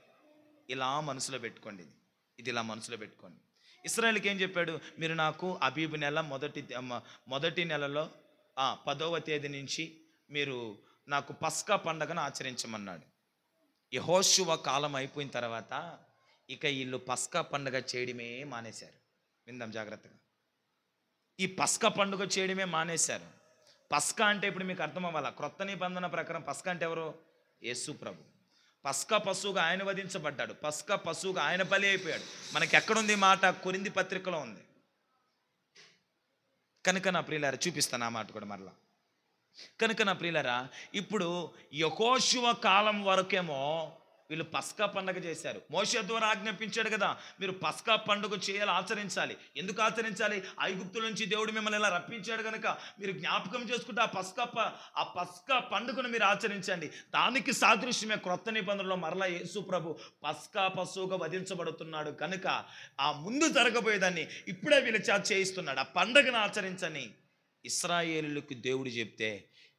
ఇలా మనసులో పెట్టుకోండి. ఇలా మనసులో పెట్టుకోండి. ఇశ్రాయేలుకి ఏం చెప్పాడు? మీరు నాకు అబీబు నెల మొదటి నెలలో 10వ తేదీ నుంచి మీరు నాకు పస్కా పండగను ఆచరించమన్నాడు. యెహోషువ కాలం అయిపోయిన తర్వాత ఇక వీళ్ళు పస్కా పండుగ చేయడమే మానేశారు. విందాం జాగ్రత్తగా. ఈ పస్కా పండుగ చేయడమే మానేశారు. పస్కా అంటే ఇప్పుడు మీకు అర్థం అవ్వాలా. క్రొత్త నిబంధన ప్రకారం పస్కా అంటే ఎవరు? యేసు ప్రభు. పస్కా పశువుగా ఆయన వధించబడ్డాడు. పస్కా పశువుగా ఆయన బలి అయిపోయాడు. మనకి ఎక్కడుంది మాట? కొరింథీ పత్రికలో ఉంది. కనుక నా ప్రియులారా చూపిస్తాను ఆ మాట కూడా మరలా. కనుక నా ప్రియులారా, ఇప్పుడు యెహోషువ కాలం వరకేమో వీళ్ళు పస్కా పండగ చేశారు. మోషే ద్వారా ఆజ్ఞాపించాడు కదా, మీరు పస్కా పండుగ చేయాలి, ఆచరించాలి. ఎందుకు ఆచరించాలి? ఐగుప్తు నుంచి దేవుడు మిమ్మల్ని ఇలా రప్పించాడు కనుక మీరు జ్ఞాపకం చేసుకుంటే ఆ పస్కా పండుగను మీరు ఆచరించండి. దానికి సాదృశ్యమే క్రొత్త నిబంధనలో మరలా యేసు ప్రభు పస్కా పశువుగా వధించబడుతున్నాడు కనుక ఆ ముందు జరగబోయేదాన్ని ఇప్పుడే వీళ్ళ చేత చేయిస్తున్నాడు. ఆ పండుగను ఆచరించని ఇశ్రాయేలీయులకు దేవుడు చెప్తే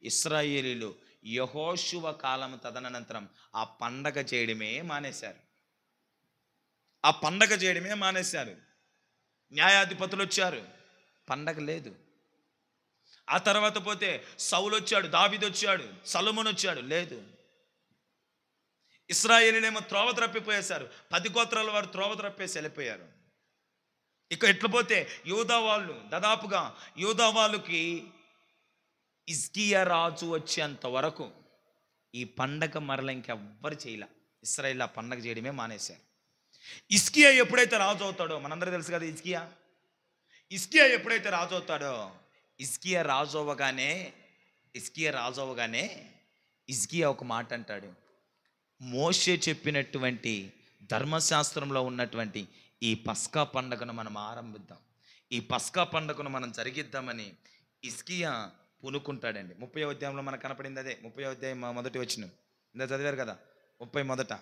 ఇశ్రాయేలీయులు యెహోషువ కాలం తదనంతరం ఆ పండగ చేయడమే మానేశారు. ఆ పండగ చేయడమే మానేశారు. న్యాయాధిపతులు వచ్చారు, పండగ లేదు. ఆ తర్వాత పోతే సౌలు వచ్చాడు, దావీదు వచ్చాడు, సొలొమోను వచ్చాడు, లేదు. ఇశ్రాయేలీయులేమో త్రోవ తప్పిపోయేశారు. 10 గోత్రాల వారు త్రోవ తప్పేసి వెళ్ళిపోయారు. ఇక ఎట్లా పోతే యూదా వాళ్ళు, దాదాపుగా యూదా వాళ్ళకి హిజ్కియా రాజు వచ్చేంత వరకు ఈ పండగ మరల ఇంకెవ్వరు చేయలే. ఇశ్రాయేలు ఆ పండగ చేయడమే మానేశారు. హిజ్కియా ఎప్పుడైతే రాజు అవుతాడో, మనందరూ తెలుసు కదా హిజ్కియా ఎప్పుడైతే రాజు అవుతాడో, హిజ్కియా రాజు అవ్వగానే హిజ్కియా ఒక మాట అంటాడు. మోషే చెప్పినటువంటి ధర్మశాస్త్రంలో ఉన్నటువంటి ఈ పస్కా పండుగను మనం ఆరంభిద్దాం, ఈ పస్కా పండుగను మనం జరిగిద్దామని హిజ్కియా పూనుకుంటాడండి. 30వ అధ్యాయంలో మనకు కనపడింది అదే. 30వ అధ్యాయం మొదటి వచనం ఇందా చదివారు కదా, 30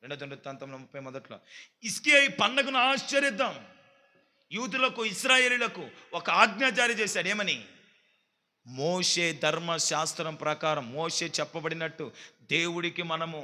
రెండో దినవృత్తాంతంలో 30 హిజ్కియా ఈ పండుగను ఆచరిద్దాం. యూదులకు, ఇశ్రాయేలీయులకు ఒక ఆజ్ఞ జారీ చేశాడు. ఏమని? మోషే ధర్మశాస్త్రం ప్రకారం మోషే చెప్పబడినట్టు దేవుడికి మనము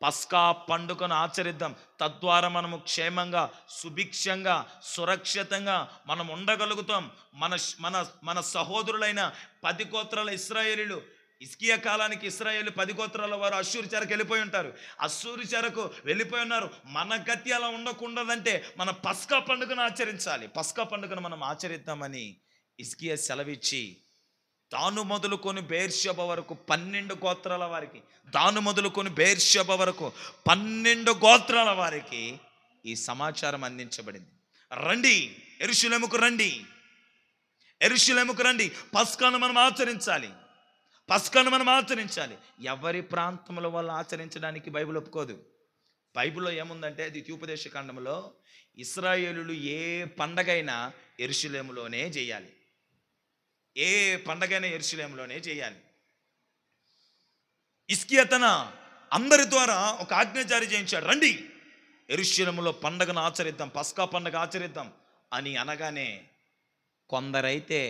పస్కా పండుగను ఆచరిద్దాం. తద్వారా మనము క్షేమంగా, సుభిక్షంగా, సురక్షితంగా మనం ఉండగలుగుతాం. మన మన మన సహోదరులైన 10 గోత్రాల ఇశ్రాయేలీయులు, హిజ్కియా కాలానికి ఇశ్రాయేలు 10 గోత్రాల వారు అష్షూరు చెరకు వెళ్ళిపోయి ఉంటారు. అష్షూరు చెరకు వెళ్ళిపోయి ఉన్నారు. మన గతి అలా ఉండకూడదంటే మన పస్కా పండుగను ఆచరించాలి. పస్కా పండుగను మనం ఆచరిద్దామని హిజ్కియా సెలవిచ్చి దాను మొదలుకొని బెయేర్షెబా వరకు 12 గోత్రాల వారికి, దాను మొదలుకొని బెయేర్షెబా వరకు 12 గోత్రాల వారికి ఈ సమాచారం అందించబడింది. రండి, యెరూషలేముకు రండి, యెరూషలేముకు రండి, పస్కాను మనం ఆచరించాలి, పస్కాను మనం ఆచరించాలి. ఎవరి ప్రాంతంలో వాళ్ళు ఆచరించడానికి బైబిల్ ఒప్పుకోదు. బైబిల్లో ఏముందంటే ద్వితీయోపదేశ కాండంలో ఇశ్రాయేలులు ఏ పండగైనా యెరూషలేములోనే చేయాలి, ఏ పండగైనా యెరూషలేములోనే చేయాలి. హిజ్కియా తన అందరి ద్వారా ఒక ఆజ్ఞ జారీ చేయించాడు. రండి, యెరూషలేములో పండగను ఆచరిద్దాం, పస్కా పండగ ఆచరిద్దాం అని అనగానే కొందరైతే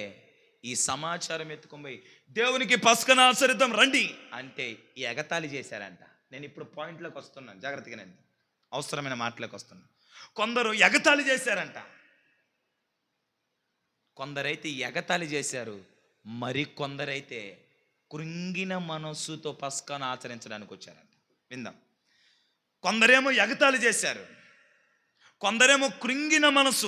ఈ సమాచారం ఎత్తుకొని దేవునికి పస్కాను ఆచరిద్దాం రండి అంటే ఎగతాళి చేశారంట. నేను ఇప్పుడు పాయింట్లోకి వస్తున్నాను, జాగ్రత్తగా నేను అవసరమైన మాటలోకి వస్తున్నాను. కొందరు ఎగతాళి చేశారంట, కొందరైతే ఎగతాళి చేశారు, మరి కొందరైతే కృంగిన మనస్సుతో పస్కాను ఆచరించడానికి వచ్చారంట. విందాం. కొందరేమో ఎగతాళి చేశారు, కొందరేమో కృంగిన మనస్సు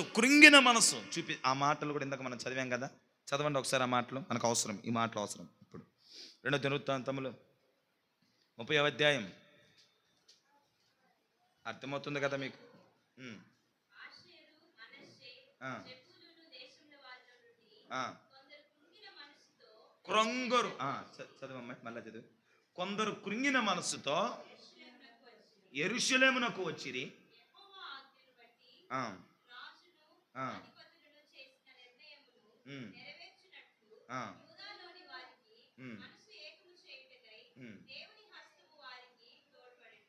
చూపి ఆ మాటలు కూడా ఇందాక మనం చదివాం కదా, చదవండి ఒకసారి ఆ మాటలు, మనకు అవసరం, ఈ మాటలు అవసరం. ఇప్పుడు 2వ దినవృత్తాంతములు 30వ అధ్యాయం అర్థమవుతుంది కదా మీకు? క్రొంగరు చదవమ్మాయి, మళ్ళా చదువు. కొందరు కృంగిన మనస్సుతో యెరూషలేమునకు వచ్చిరి,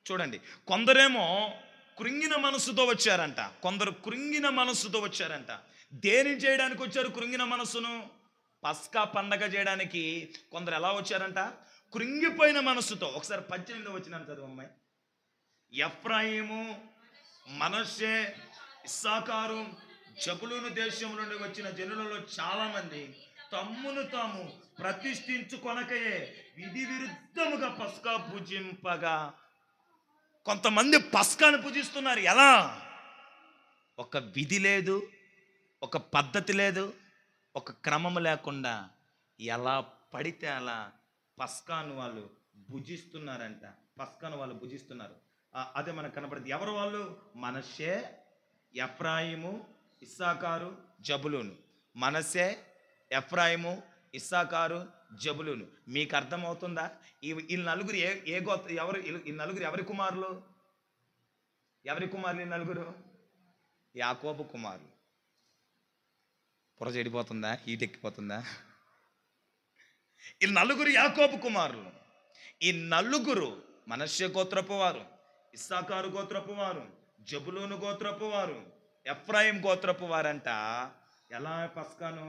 చూడండి. కొందరేమో కృంగిన మనస్సుతో వచ్చారంట, కొందరు కృంగిన మనస్సుతో వచ్చారంట. దేని చేయడానికి వచ్చారు కృంగిన మనస్సును? పస్కా పండగ చేయడానికి. కొందరు ఎలా వచ్చారంట? కృంగిపోయిన మనస్సుతో. ఒకసారి 18వ వచనాన్ని చదువమ్మాయి. ఎఫ్రాయిము, మనష్షే, ఇస్సాకారు, జబులూను దేశం నుండి వచ్చిన జనులలో చాలా మంది తమ్మును తాము ప్రతిష్ఠించుకొనకయే విధి విరుద్ధముగా పస్కా పూజింపగా. కొంతమంది పస్కాను పూజిస్తున్నారు. ఎలా? ఒక విధి లేదు, ఒక పద్ధతి లేదు, ఒక క్రమం లేకుండా ఎలా పడితే అలా పస్కాను వాళ్ళు భుజిస్తున్నారంట. పస్కాను వాళ్ళు భుజిస్తున్నారు. అదే మనకు కనపడింది. ఎవరు వాళ్ళు? మనష్షే, ఎఫ్రాయిము, ఇస్సాకారు, జబులూను. మనష్షే, ఎఫ్రాయిము, ఇస్సాకారు, జబులూను. మీకు అర్థమవుతుందా? ఈ నలుగురు ఏ గోత్ర ఎవరు? ఈ నలుగురు ఎవరి కుమారులు? ఎవరి కుమారులు ఈ నలుగురు? యాకోబు కుమారులు. పొర చెడిపోతుందా? హీట్ ఎక్కిపోతుందా? ఈ నలుగురు యాకోబు కుమారులు. ఈ నలుగురు మనష్య గోత్రపు వారు, ఇస్సాకారు గోత్రపు వారు, జబులూను గోత్రపు వారు, ఎఫ్రాయిం గోత్రపు వారంట. ఎలా పస్కాను?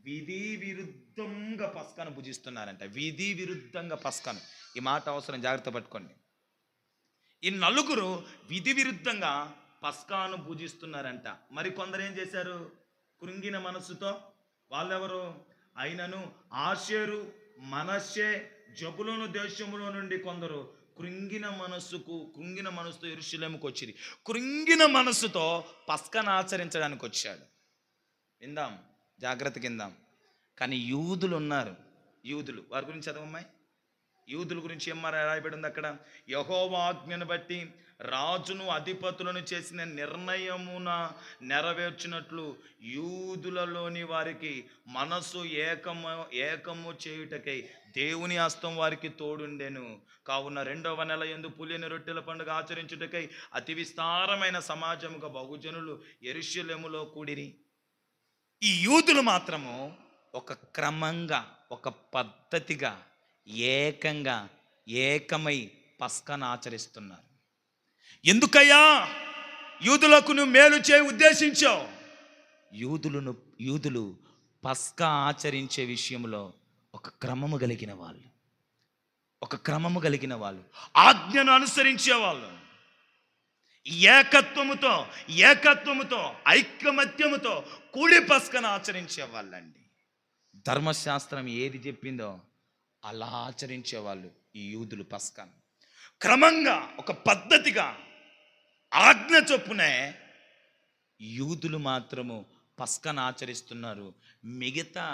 విధి విరుద్ధంగా పస్కాను భుజిస్తున్నారంట. విధి విరుద్ధంగా పస్కాను. ఈ మాట అవసరం, జాగ్రత్త పట్టుకోండి. ఈ నలుగురు విధి విరుద్ధంగా పస్కాను పూజిస్తున్నారంట. మరి కొందరు ఏం చేశారు? కృంగిన మనస్సుతో. వాళ్ళెవరు? అయినను ఆషేరు, మనష్షే, జబులూను దేశములో నుండి కొందరు కృంగిన మనస్సుతో యెరూషలేముకు వచ్చింది. కృంగిన మనస్సుతో పస్కాను ఆచరించడానికి వచ్చాడు. విందాం, జాగ్రత్త కిందాం. కానీ యూదులు ఉన్నారు. యూదులు, వారి గురించి చదవమ్మాయి. యూదుల గురించి ఏం రాయబడి ఉంది అక్కడ? యెహోవా ఆజ్ఞను బట్టి రాజును అధిపతులను చేసిన నిర్ణయమున నెరవేర్చినట్లు యూదులలోని వారికి మనసు ఏకము చేయుటకై దేవుని హస్తం వారికి తోడుండెను. కావున 2వ నెల యందు పులియని రొట్టెల పండుగ ఆచరించుటకై అతి విస్తారమైన సమాజముగా బహుజనులు యెరూషలేములో కూడిరి. ఈ యూదులు మాత్రము ఒక క్రమంగా, ఒక పద్ధతిగా, ఏకమై పస్కాను ఆచరిస్తున్నారు. ఎందుకయ్యా యూదులకు నువ్వు మేలు చేయ ఉద్దేశించావు? యూదులు పస్కా ఆచరించే విషయంలో ఒక క్రమము కలిగిన వాళ్ళు, ఆజ్ఞను అనుసరించేవాళ్ళు, ఏకత్వముతో ఐకమత్యముతో కూడి పస్కాను ఆచరించే వాళ్ళండి. ధర్మశాస్త్రం ఏది చెప్పిందో అలా ఆచరించేవాళ్ళు ఈ యూదులు. పస్కాను క్రమంగా, ఒక పద్ధతిగా, ఆజ్ఞ చొప్పునే యూదులు మాత్రము పస్కాను ఆచరిస్తున్నారు. మిగతా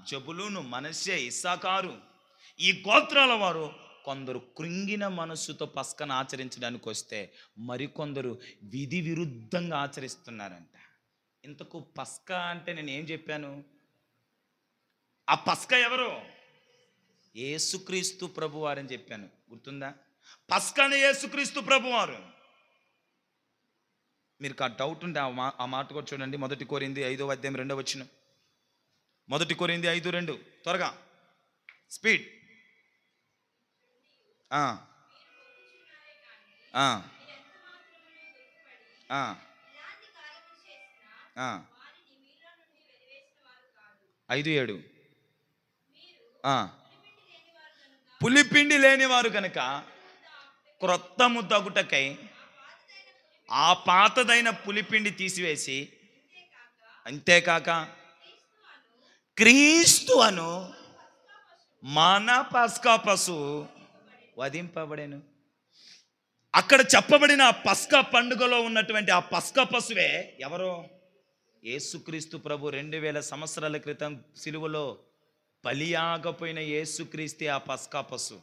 జబులూను, మనష్షే, ఇస్సాకారు ఈ గోత్రాల వారు కొందరు కృంగిన మనస్సుతో పస్కాను ఆచరించడానికి వస్తే మరికొందరు విధి విరుద్ధంగా ఆచరిస్తున్నారంట. ఇంతకు పస్కా అంటే నేను ఏం చెప్పాను? ఆ పస్కా ఎవరు? యేసుక్రీస్తు ప్రభువారని చెప్పాను, గుర్తుందా? పస్కాని యేసుక్రీస్తు ప్రభువారు. మీరు ఆ డౌట్ ఉంటే ఆ మాట కూడా చూడండి. 1 కొరింథీ 5వ అధ్యాయం 2వ వచనం. 1 కొరింథీ 5:2. త్వరగా, స్పీడ్. ఆ 5:7. పులిపిండి లేనివారు కనుక క్రొత్త ముద్దగుటకై ఆ పాతదైన పులిపిండి తీసివేసి, అంతేకాక క్రీస్తు అను మన పస్కా పశువు వధింపబడెను. అక్కడ చెప్పబడిన ఆ పస్కా పండుగలో ఉన్నటువంటి ఆ పస్కా పశువే ఎవరో? యేసుక్రీస్తు ప్రభు. 2000 సంవత్సరాల క్రితం సిలువలో బలియాగపోయిన యేసుక్రీస్తే ఆ పస్కా పశువు.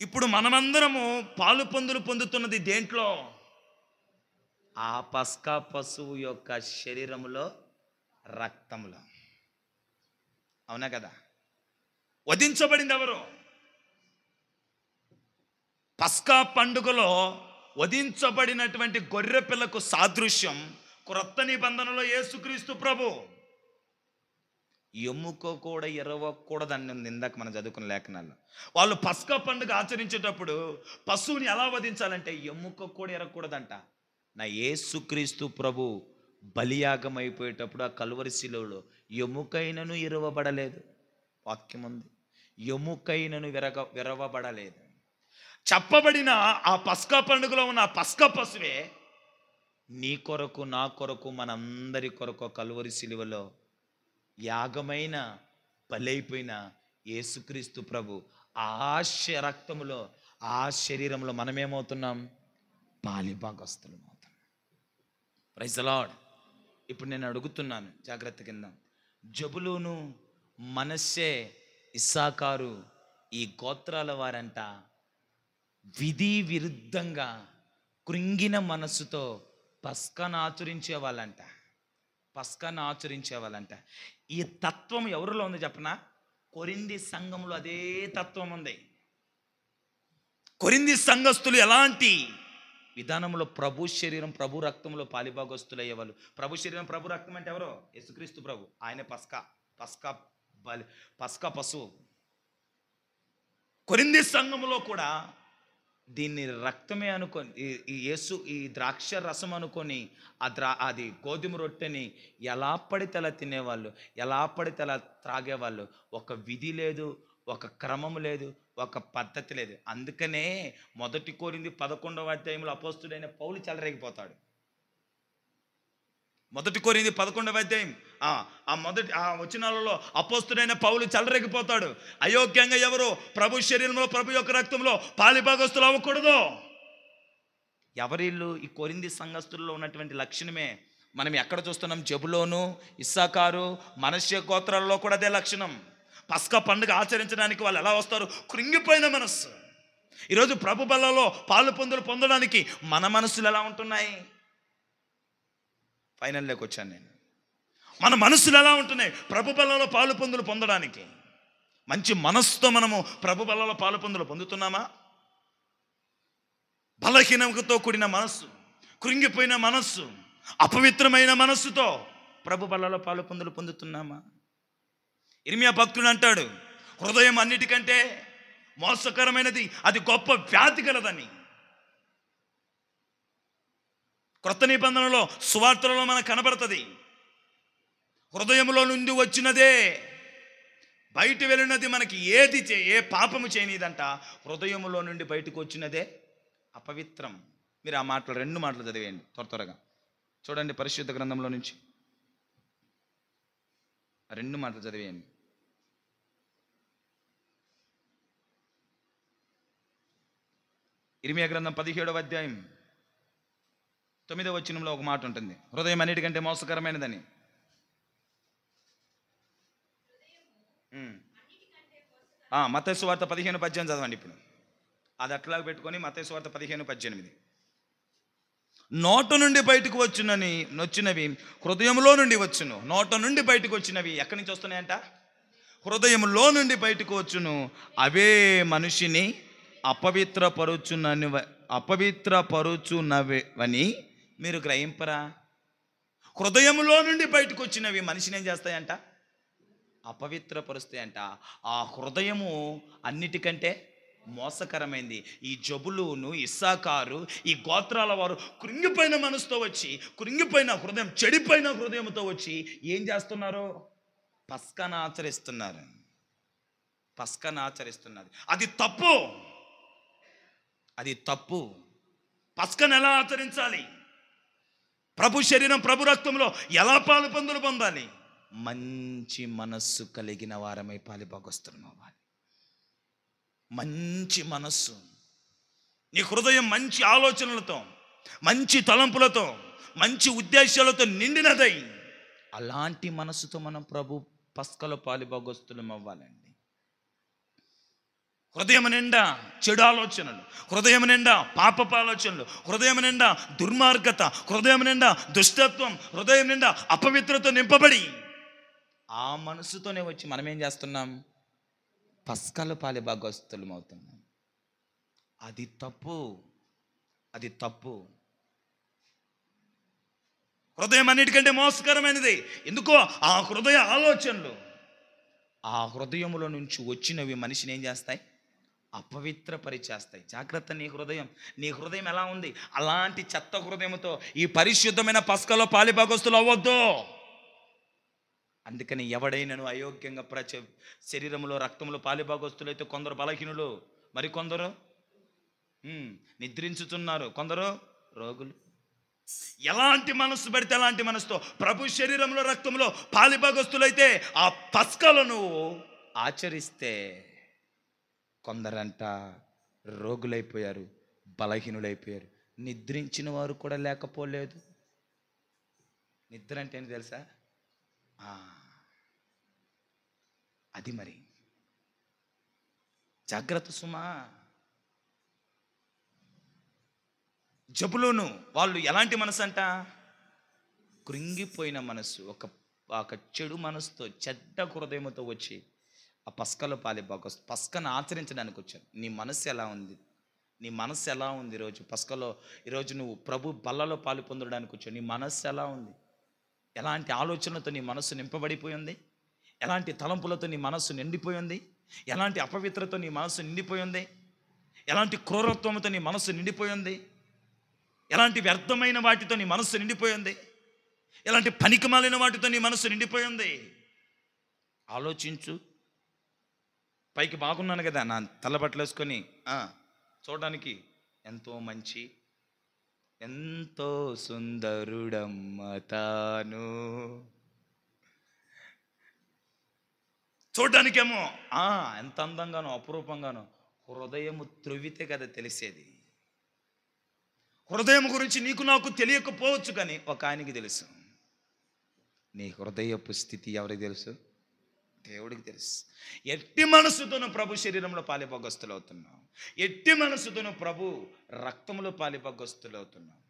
ఇప్పుడు మనమందరము పాలు పొందుతున్నది దేంట్లో? ఆ పస్కా పశువు యొక్క శరీరములో, రక్తములో. అవునా కదా? వధించబడింది ఎవరు? పస్కా పండుగలో వధించబడినటువంటి గొర్రె పిల్లకు సాదృశ్యం క్రొత్త నిబంధనలో యేసుక్రీస్తు ప్రభు. ఎముక కూడా ఎరవకూడదని ఇందాక మనం చదువుకున్న లేఖనాల్లో. వాళ్ళు పస్కా పండుగ ఆచరించేటప్పుడు పశువుని ఎలా వధించాలంటే ఎముక కూడా ఎరగకూడదంట. నా యేసుక్రీస్తు ప్రభు బలియాగం అయిపోయేటప్పుడు ఆ కలువరి శిలువలో ఎముకైనను ఇరవబడలేదు. వాక్యం ఉంది, ఎముకైనను విరవబడలేదు. చెప్పబడిన ఆ పస్కా పండుగలో ఉన్న ఆ పస్కా పశువే నీ కొరకు, నా కొరకు, మనందరి కొరకు కలువరి శిలువలో యాగమైన బలైపోయిన యేసుక్రీస్తు ప్రభు. ఆ రక్తములో, ఆ శరీరంలో మనమేమవుతున్నాం? పాలిభాగస్తులం అవుతున్నాం. Praise the lord. ఇప్పుడు నేను అడుగుతున్నాను, జాగ్రత్త కింద. జబులూను, మనష్షే, ఇస్సాకారు ఈ గోత్రాల వారంట విధి విరుద్ధంగా కృంగిన మనస్సుతో పస్కాను ఆచరించే వాళ్ళంట. పస్కాను ఆచరించే వాళ్ళంట. ఈ తత్వం ఎవరిలో ఉంది చెప్పనా? కొరింథీ సంఘంలో అదే తత్వం ఉంది. కొరింథీ సంఘస్థులు ఎలాంటి విధానంలో ప్రభు శరీరం ప్రభు రక్తంలో పాలిభాగస్తులు అయ్యేవాళ్ళు. ప్రభు శరీరం ప్రభు రక్తం అంటే ఎవరో? యేసుక్రీస్తు ప్రభు. ఆయనే పస్కా పశువు. కొరింథీ సంఘములో కూడా దీన్ని రక్తమే అనుకొని ఈ ద్రాక్ష రసం అనుకొని అది గోధుమ రొట్టెని ఎలా పడితే అలా తినేవాళ్ళు, ఎలా పడితే అలా త్రాగేవాళ్ళు. ఒక విధి లేదు, ఒక క్రమం లేదు, ఒక పద్ధతి లేదు. అందుకనే 1 కొరింథీ 11వ అధ్యాయంలో అపోస్తుడైన పౌలు చెలరేగిపోతాడు. 1 కొరింథీ 11వ అధ్యాయం ఆ వచనాలలో అపోస్తుడైన పౌలు చెలరేగిపోతాడు. అయోగ్యంగా ఎవరు ప్రభు శరీరంలో ప్రభు యొక్క రక్తంలో పాలిభాగస్తులు అవ్వకూడదు. ఎవరిల్లు? ఈ కొరింథీ సంఘస్థుల్లో ఉన్నటువంటి లక్షణమే మనం ఎక్కడ చూస్తున్నాం? జెబులోను, ఇస్సాకారు, మనష్య గోత్రాల్లో కూడా అదే లక్షణం. పస్కా పండుగ ఆచరించడానికి వాళ్ళు ఎలా వస్తారు? కృంగిపోయిన మనస్సు. ఈరోజు ప్రభు బల్లలో పాలు పొందడానికి మన మనస్సులు ఎలా ఉంటున్నాయి? ఫైనల్లోకి వచ్చాను నేను. మన మనస్సులు ఎలా ఉంటున్నాయి ప్రభు బల్లలో పాలు పొందడానికి? మంచి మనస్సుతో మనము ప్రభు బల్లలో పాలు పొందుతున్నామా? బలహీనతతో కూడిన మనస్సు, కృంగిపోయిన మనస్సు, అపవిత్రమైన మనస్సుతో ప్రభు బల్లలో పాలు పొందుతున్నామా? ఇర్మియా భక్తుడు అంటాడు, హృదయం అన్నిటికంటే మోసకరమైనది, అది గొప్ప వ్యాధి గలదని. క్రొత్త నిబంధనలో సువార్తలలో మనకు కనబడుతుంది. హృదయంలో నుండి వచ్చినదే బయట వెళ్ళినది మనకి ఏ పాపము చేయనిదంట. హృదయంలో నుండి బయటకు వచ్చినదే అపవిత్రం. మీరు ఆ మాటలు 2 మాటలు చదివేయండి త్వరగా. చూడండి పరిశుద్ధ గ్రంథంలో నుంచి 2 మాటలు చదివేయండి. ఇర్మియా గ్రంథం 17వ అధ్యాయం 9వ వచనంలో ఒక మాట ఉంటుంది, హృదయం అన్నిటికంటే మోసకరమైనదని. మత్తయి సువార్త 15:18 చదవండి ఇప్పుడు. అది అట్లాగా పెట్టుకొని మత్తయి సువార్త 15:18. నోట నుండి బయటకు వచ్చినవి హృదయంలో నుండి వచ్చును. నోట నుండి బయటకు వచ్చినవి ఎక్కడి నుంచి వస్తున్నాయంట? హృదయంలో నుండి బయటకు వచ్చును. అవే మనిషిని అపవిత్రపరుచునవని మీరు గ్రహింపరా? హృదయంలో నుండి బయటకు వచ్చినవి మనిషిని ఏం చేస్తాయంట? అపవిత్రపరుస్తాయంట. ఆ హృదయము అన్నిటికంటే మోసకరమైంది. ఈ జబులూను, ఇస్సాకారు, ఈ గోత్రాల వారు కృంగిపోయిన మనసుతో వచ్చి, కృంగిపోయిన హృదయం, చెడిపోయిన హృదయంతో వచ్చి ఏం చేస్తున్నారు? పస్కాను ఆచరిస్తున్నారు. అది తప్పు. పస్కాను ఎలా ఆచరించాలి? ప్రభు శరీరం ప్రభు రక్తంలో ఎలా పాలు పొందాలి? మంచి మనస్సు కలిగిన వారమై పాలిభాగస్తులం అవ్వాలి. మంచి మనస్సు, నీ హృదయం మంచి ఆలోచనలతో, మంచి తలంపులతో, మంచి ఉద్దేశాలతో నిండినదై, అలాంటి మనస్సుతో మనం ప్రభు పస్కలో పాలిభాగస్తులం అవ్వాలండి. హృదయం నిండా చెడు ఆలోచనలు, హృదయం నిండా పాపపు ఆలోచనలు, హృదయం నిండా దుర్మార్గత, హృదయం నిండా దుష్టత్వం, హృదయం నిండా అపవిత్రత నింపబడి ఆ మనసుతోనే వచ్చి మనం ఏం చేస్తున్నాం? పస్కాలో పాలిభాగస్తులం అవుతున్నాం. అది తప్పు. హృదయం అన్నిటికంటే మోసకరమైనది. ఎందుకో ఆ హృదయ ఆలోచనలు, ఆ హృదయములో నుంచి వచ్చినవి మనిషిని ఏం చేస్తాయి? అపవిత్రపరిచేస్తాయి. జాగ్రత్త. నీ హృదయం ఎలా ఉంది? అలాంటి చెత్త హృదయంతో ఈ పరిశుద్ధమైన పస్కాలో పాలిభాగస్తులు అవ్వద్దు. అందుకని ఎవడైనాను అయోగ్యంగా శరీరంలో రక్తంలో పాలిభాగస్తులైతే కొందరు బలహీనులు, మరికొందరు నిద్రించుతున్నారు, కొందరు రోగులు. ఎలాంటి మనస్సు పెడితే అలాంటి మనసుతో ప్రభు శరీరంలో రక్తంలో పాలిభాగస్తులైతే ఆ పస్కాలను ఆచరిస్తే కొందరంట రోగులైపోయారు, బలహీనులైపోయారు. నిద్రించిన వారు కూడా లేకపోలేదు. నిద్ర అంటే ఏంటి తెలుసా? అది మరి జాగ్రత్త సుమా. జబులూను వాళ్ళు ఎలాంటి మనసు అంట? కృంగిపోయిన మనసు, ఒక ఒక చెడు మనసుతో, చెడ్డ హృదయంతో వచ్చి ఆ పస్కలో పస్కను ఆచరించడానికి వచ్చారు. నీ మనసు ఎలా ఉంది? నీ మనసు ఎలా ఉంది? ఈరోజు పస్కలో, ఈరోజు నువ్వు ప్రభు బల్లలో పాలు పొందడానికి వచ్చావు. నీ మనస్సు ఎలా ఉంది? ఎలాంటి ఆలోచనలతో నీ మనస్సు నింపబడిపోయింది? ఎలాంటి తలంపులతో నీ మనస్సు నిండిపోయింది? ఎలాంటి అపవిత్రతో నీ మనస్సు నిండిపోయింది? ఎలాంటి క్రూరత్వంతో నీ మనస్సు నిండిపోయింది? ఎలాంటి వ్యర్థమైన వాటితో నీ మనస్సు నిండిపోయింది? ఎలాంటి పనికిమాలిన వాటితో నీ మనస్సు నిండిపోయింది? ఆలోచించు. పైకి బాగున్నాను కదా, నా తలబట్టలు వేసుకొని చూడడానికి ఎంతో మంచి, ఎంతో సుందరుడమ్మ తాను. చూడడానికేమో ఎంత అందంగానో అపురూపంగానో, హృదయము త్రొవ్వితే కదా తెలిసేది. హృదయం గురించి నీకు నాకు తెలియకపోవచ్చు, కానీ ఒక ఆయనకి తెలుసు. నీ హృదయపు స్థితి ఎవరికి తెలుసు? దేవుడికి తెలుసు. ఎట్టి మనసుతోనూ ప్రభు శరీరంలో పాలిభాగస్తులు అవుతున్నావు. ఎట్టి మనసుతోనూ ప్రభు రక్తంలో పాలిభాగస్తులు అవుతున్నావు.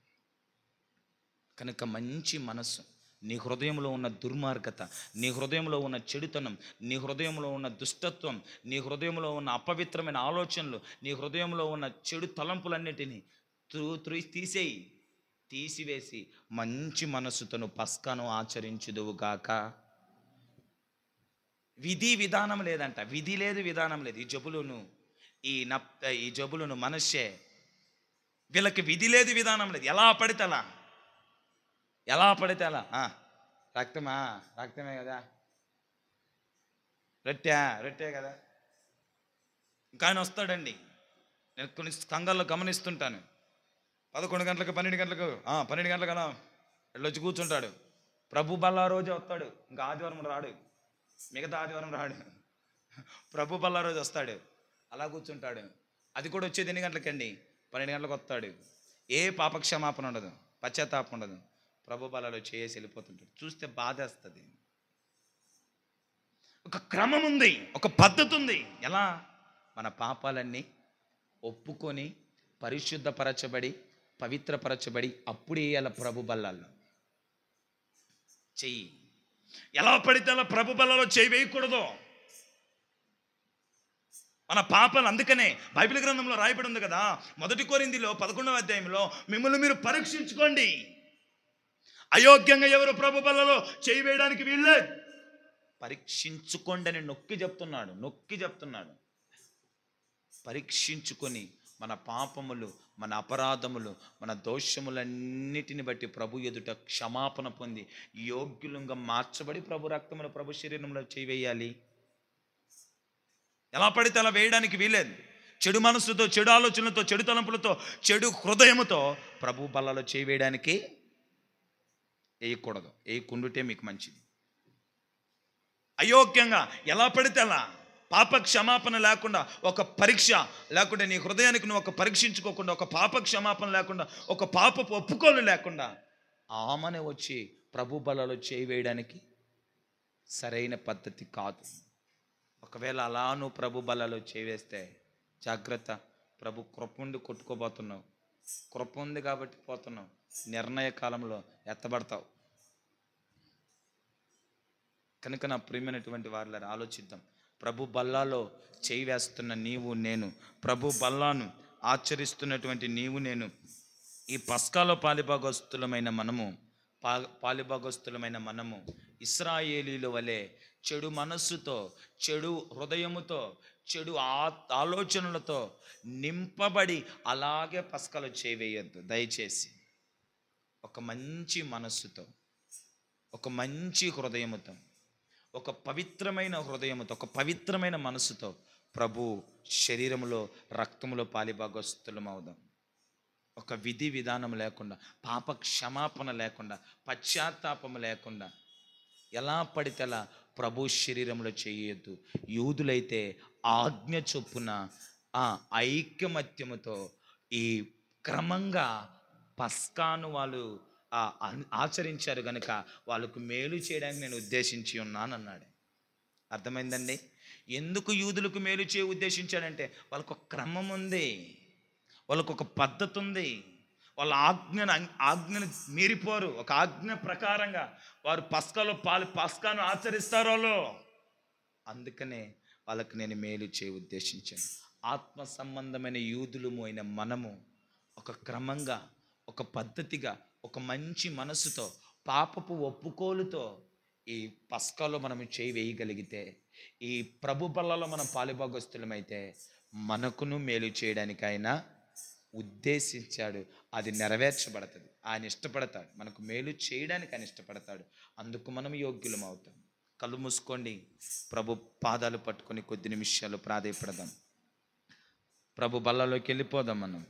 కనుక మంచి మనస్సు, నీ హృదయంలో ఉన్న దుర్మార్గత, నీ హృదయంలో ఉన్న చెడుతనం, నీ హృదయంలో ఉన్న దుష్టత్వం, నీ హృదయంలో ఉన్న అపవిత్రమైన ఆలోచనలు, నీ హృదయంలో ఉన్న చెడు తలంపులన్నిటినీ తీసివేసి మంచి మనస్సుతో పస్కాను ఆచరించుదువుగాక. విధి విధానం లేదంట. విధి లేదు, విధానం లేదు. ఈ జబులును మనస్సే, వీళ్ళకి విధి లేదు, విధానం లేదు. ఎలా పడితే అలా రక్తమే కదా, రొట్టె కదా. ఇంకా ఆయన వస్తాడండి. నేను కొన్ని సంఘాల్లో గమనిస్తుంటాను. 11 గంటలకు 12 గంటలకు అలా వెళ్ళొచ్చి కూర్చుంటాడు. ప్రభు బల్లా రోజే వస్తాడు. ఇంకా ఆదివారం రాడు, మిగతా ఆదివారం రాడు. ప్రభు బల్లా రోజు వస్తాడు, అలా కూర్చుంటాడు. అది కూడా వచ్చేది ఎన్ని గంటలకండి? 12 గంటలకు వస్తాడు. ఏ పాపక్షమాపణ ఉండదు, పశ్చాత్తాపం ఉండదు. ప్రభు బల్లాలో చేసి వెళ్ళిపోతుంటాడు. చూస్తే బాధేస్తుంది. ఒక క్రమం ఉంది, ఒక పద్ధతి ఉంది. ఎలా? మన పాపాలన్నీ ఒప్పుకొని పరిశుద్ధపరచబడి పవిత్రపరచబడి అప్పుడు వేయాల ప్రభు బల్లాల్లో చెయ్యి. ఎలా పడితే అలా ప్రభు బల్లలో చేయి వేయకూడదు. మన పాపాలు, అందుకనే బైబిల్ గ్రంథంలో రాయబడి ఉంది కదా, 1 కొరింథీలో 11వ అధ్యాయంలో, మిమ్మల్ని మీరు పరీక్షించుకోండి. అయోగ్యంగా ఎవరు ప్రభు బల్లలో చేయి వేయడానికి వీల్లేదు. పరీక్షించుకోండి అని నొక్కి చెప్తున్నాడు. పరీక్షించుకొని మన పాపములు, మన అపరాధములు, మన దోషములన్నిటిని బట్టి ప్రభు ఎదుట క్షమాపణ పొంది యోగ్యులంగా మార్చబడి ప్రభు రక్తములో, ప్రభు శరీరంలో చేయి వేయాలి. ఎలా పడితే అలా వేయడానికి వీలేదు. చెడు మనసుతో, చెడు ఆలోచనలతో, చెడు తలంపులతో, చెడు హృదయముతో ప్రభు బల్లలో చేయి వేయడానికి వేయకూడదు. వేయకుండుటే మీకు మంచిది. అయోగ్యంగా ఎలా పడితే అలా, పాప క్షమాపణ లేకుండా, ఒక పరీక్ష లేకుండా, నీ హృదయానికి నువ్వు ఒక పరీక్షించుకోకుండా, ఒక పాప క్షమాపణ లేకుండా, ఒక పాపపు ఒప్పుకోలు లేకుండా ఆమెనే వచ్చి ప్రభు బలలో చేయి వేయడానికి సరైన పద్ధతి కాదు. ఒకవేళ అలా నువ్వు ప్రభు బలలో చేయి వేస్తే జాగ్రత్త. ప్రభు కృప ఉండి కొట్టుకోబోతున్నావు. కృప ఉంది కాబట్టి పోతున్నావు. నిర్ణయ కాలంలో ఎత్తబడతావు. కనుక నా ప్రియమైనటువంటి వారిని ఆలోచిద్దాం. ప్రభు బల్లాలో చేయి వేస్తున్న నీవు నేను, ప్రభు బల్లాను ఆచరిస్తున్నటువంటి నీవు నేను, ఈ పస్కాలో పాలిభాగస్తులమైన మనము ఇశ్రాయేలీల వలె చెడు మనస్సుతో, చెడు హృదయముతో, చెడు ఆలోచనలతో నింపబడి అలాగే పస్కాలో చేయి వేయొద్దు దయచేసి. ఒక మంచి మనస్సుతో, ఒక మంచి హృదయముతో, ఒక పవిత్రమైన హృదయముతో, ఒక పవిత్రమైన మనసుతో ప్రభు శరీరములో, రక్తములో పాలిభాగస్తులం అవుదాం. ఒక విధి విధానం లేకుండా, పాప క్షమాపణ లేకుండా, పశ్చాత్తాపం లేకుండా ఎలా పడితే అలా ప్రభు శరీరంలో చేయొద్దు. యూదులైతే ఆజ్ఞ చొప్పున ఐకమత్యముతో ఈ క్రమంగా పస్కాను వాళ్ళు ఆచరించారు కనుక వాళ్ళకు మేలు చేయడానికి నేను ఉద్దేశించి ఉన్నాను అన్నాడు. అర్థమైందండి? ఎందుకు యూదులకు మేలు చేయ ఉద్దేశించాడంటే వాళ్ళకు ఒక క్రమం ఉంది, వాళ్ళకు ఒక పద్ధతి ఉంది, వాళ్ళ ఆజ్ఞను మీరిపోరు. ఒక ఆజ్ఞ ప్రకారంగా వారు పస్కాను ఆచరిస్తారు వాళ్ళు. అందుకనే వాళ్ళకి నేను మేలు ఉద్దేశించాను. ఆత్మ సంబంధమైన యూదులము అయిన మనము ఒక క్రమంగా, ఒక పద్ధతిగా, ఒక మంచి మనసుతో, పాపపు ఒప్పుకోలుతో ఈ పస్కాలో మనం వేయగలిగితే, ఈ ప్రభు బల్లలో మనం పాలుభాగస్తులమైతే మనకును మేలు చేయడానికి ఆయన ఉద్దేశించాడు. అది నెరవేర్చబడుతుంది. ఆయన ఇష్టపడతాడు. మనకు మేలు చేయడానికి ఆయన ఇష్టపడతాడు. అందుకు మనం యోగ్యులం అవుతాం. కళ్ళు మూసుకోండి. ప్రభు పాదాలు పట్టుకొని కొద్ది నిమిషాలు ప్రాధేయపడదాం. ప్రభు బల్లలోకి వెళ్ళిపోదాం మనం.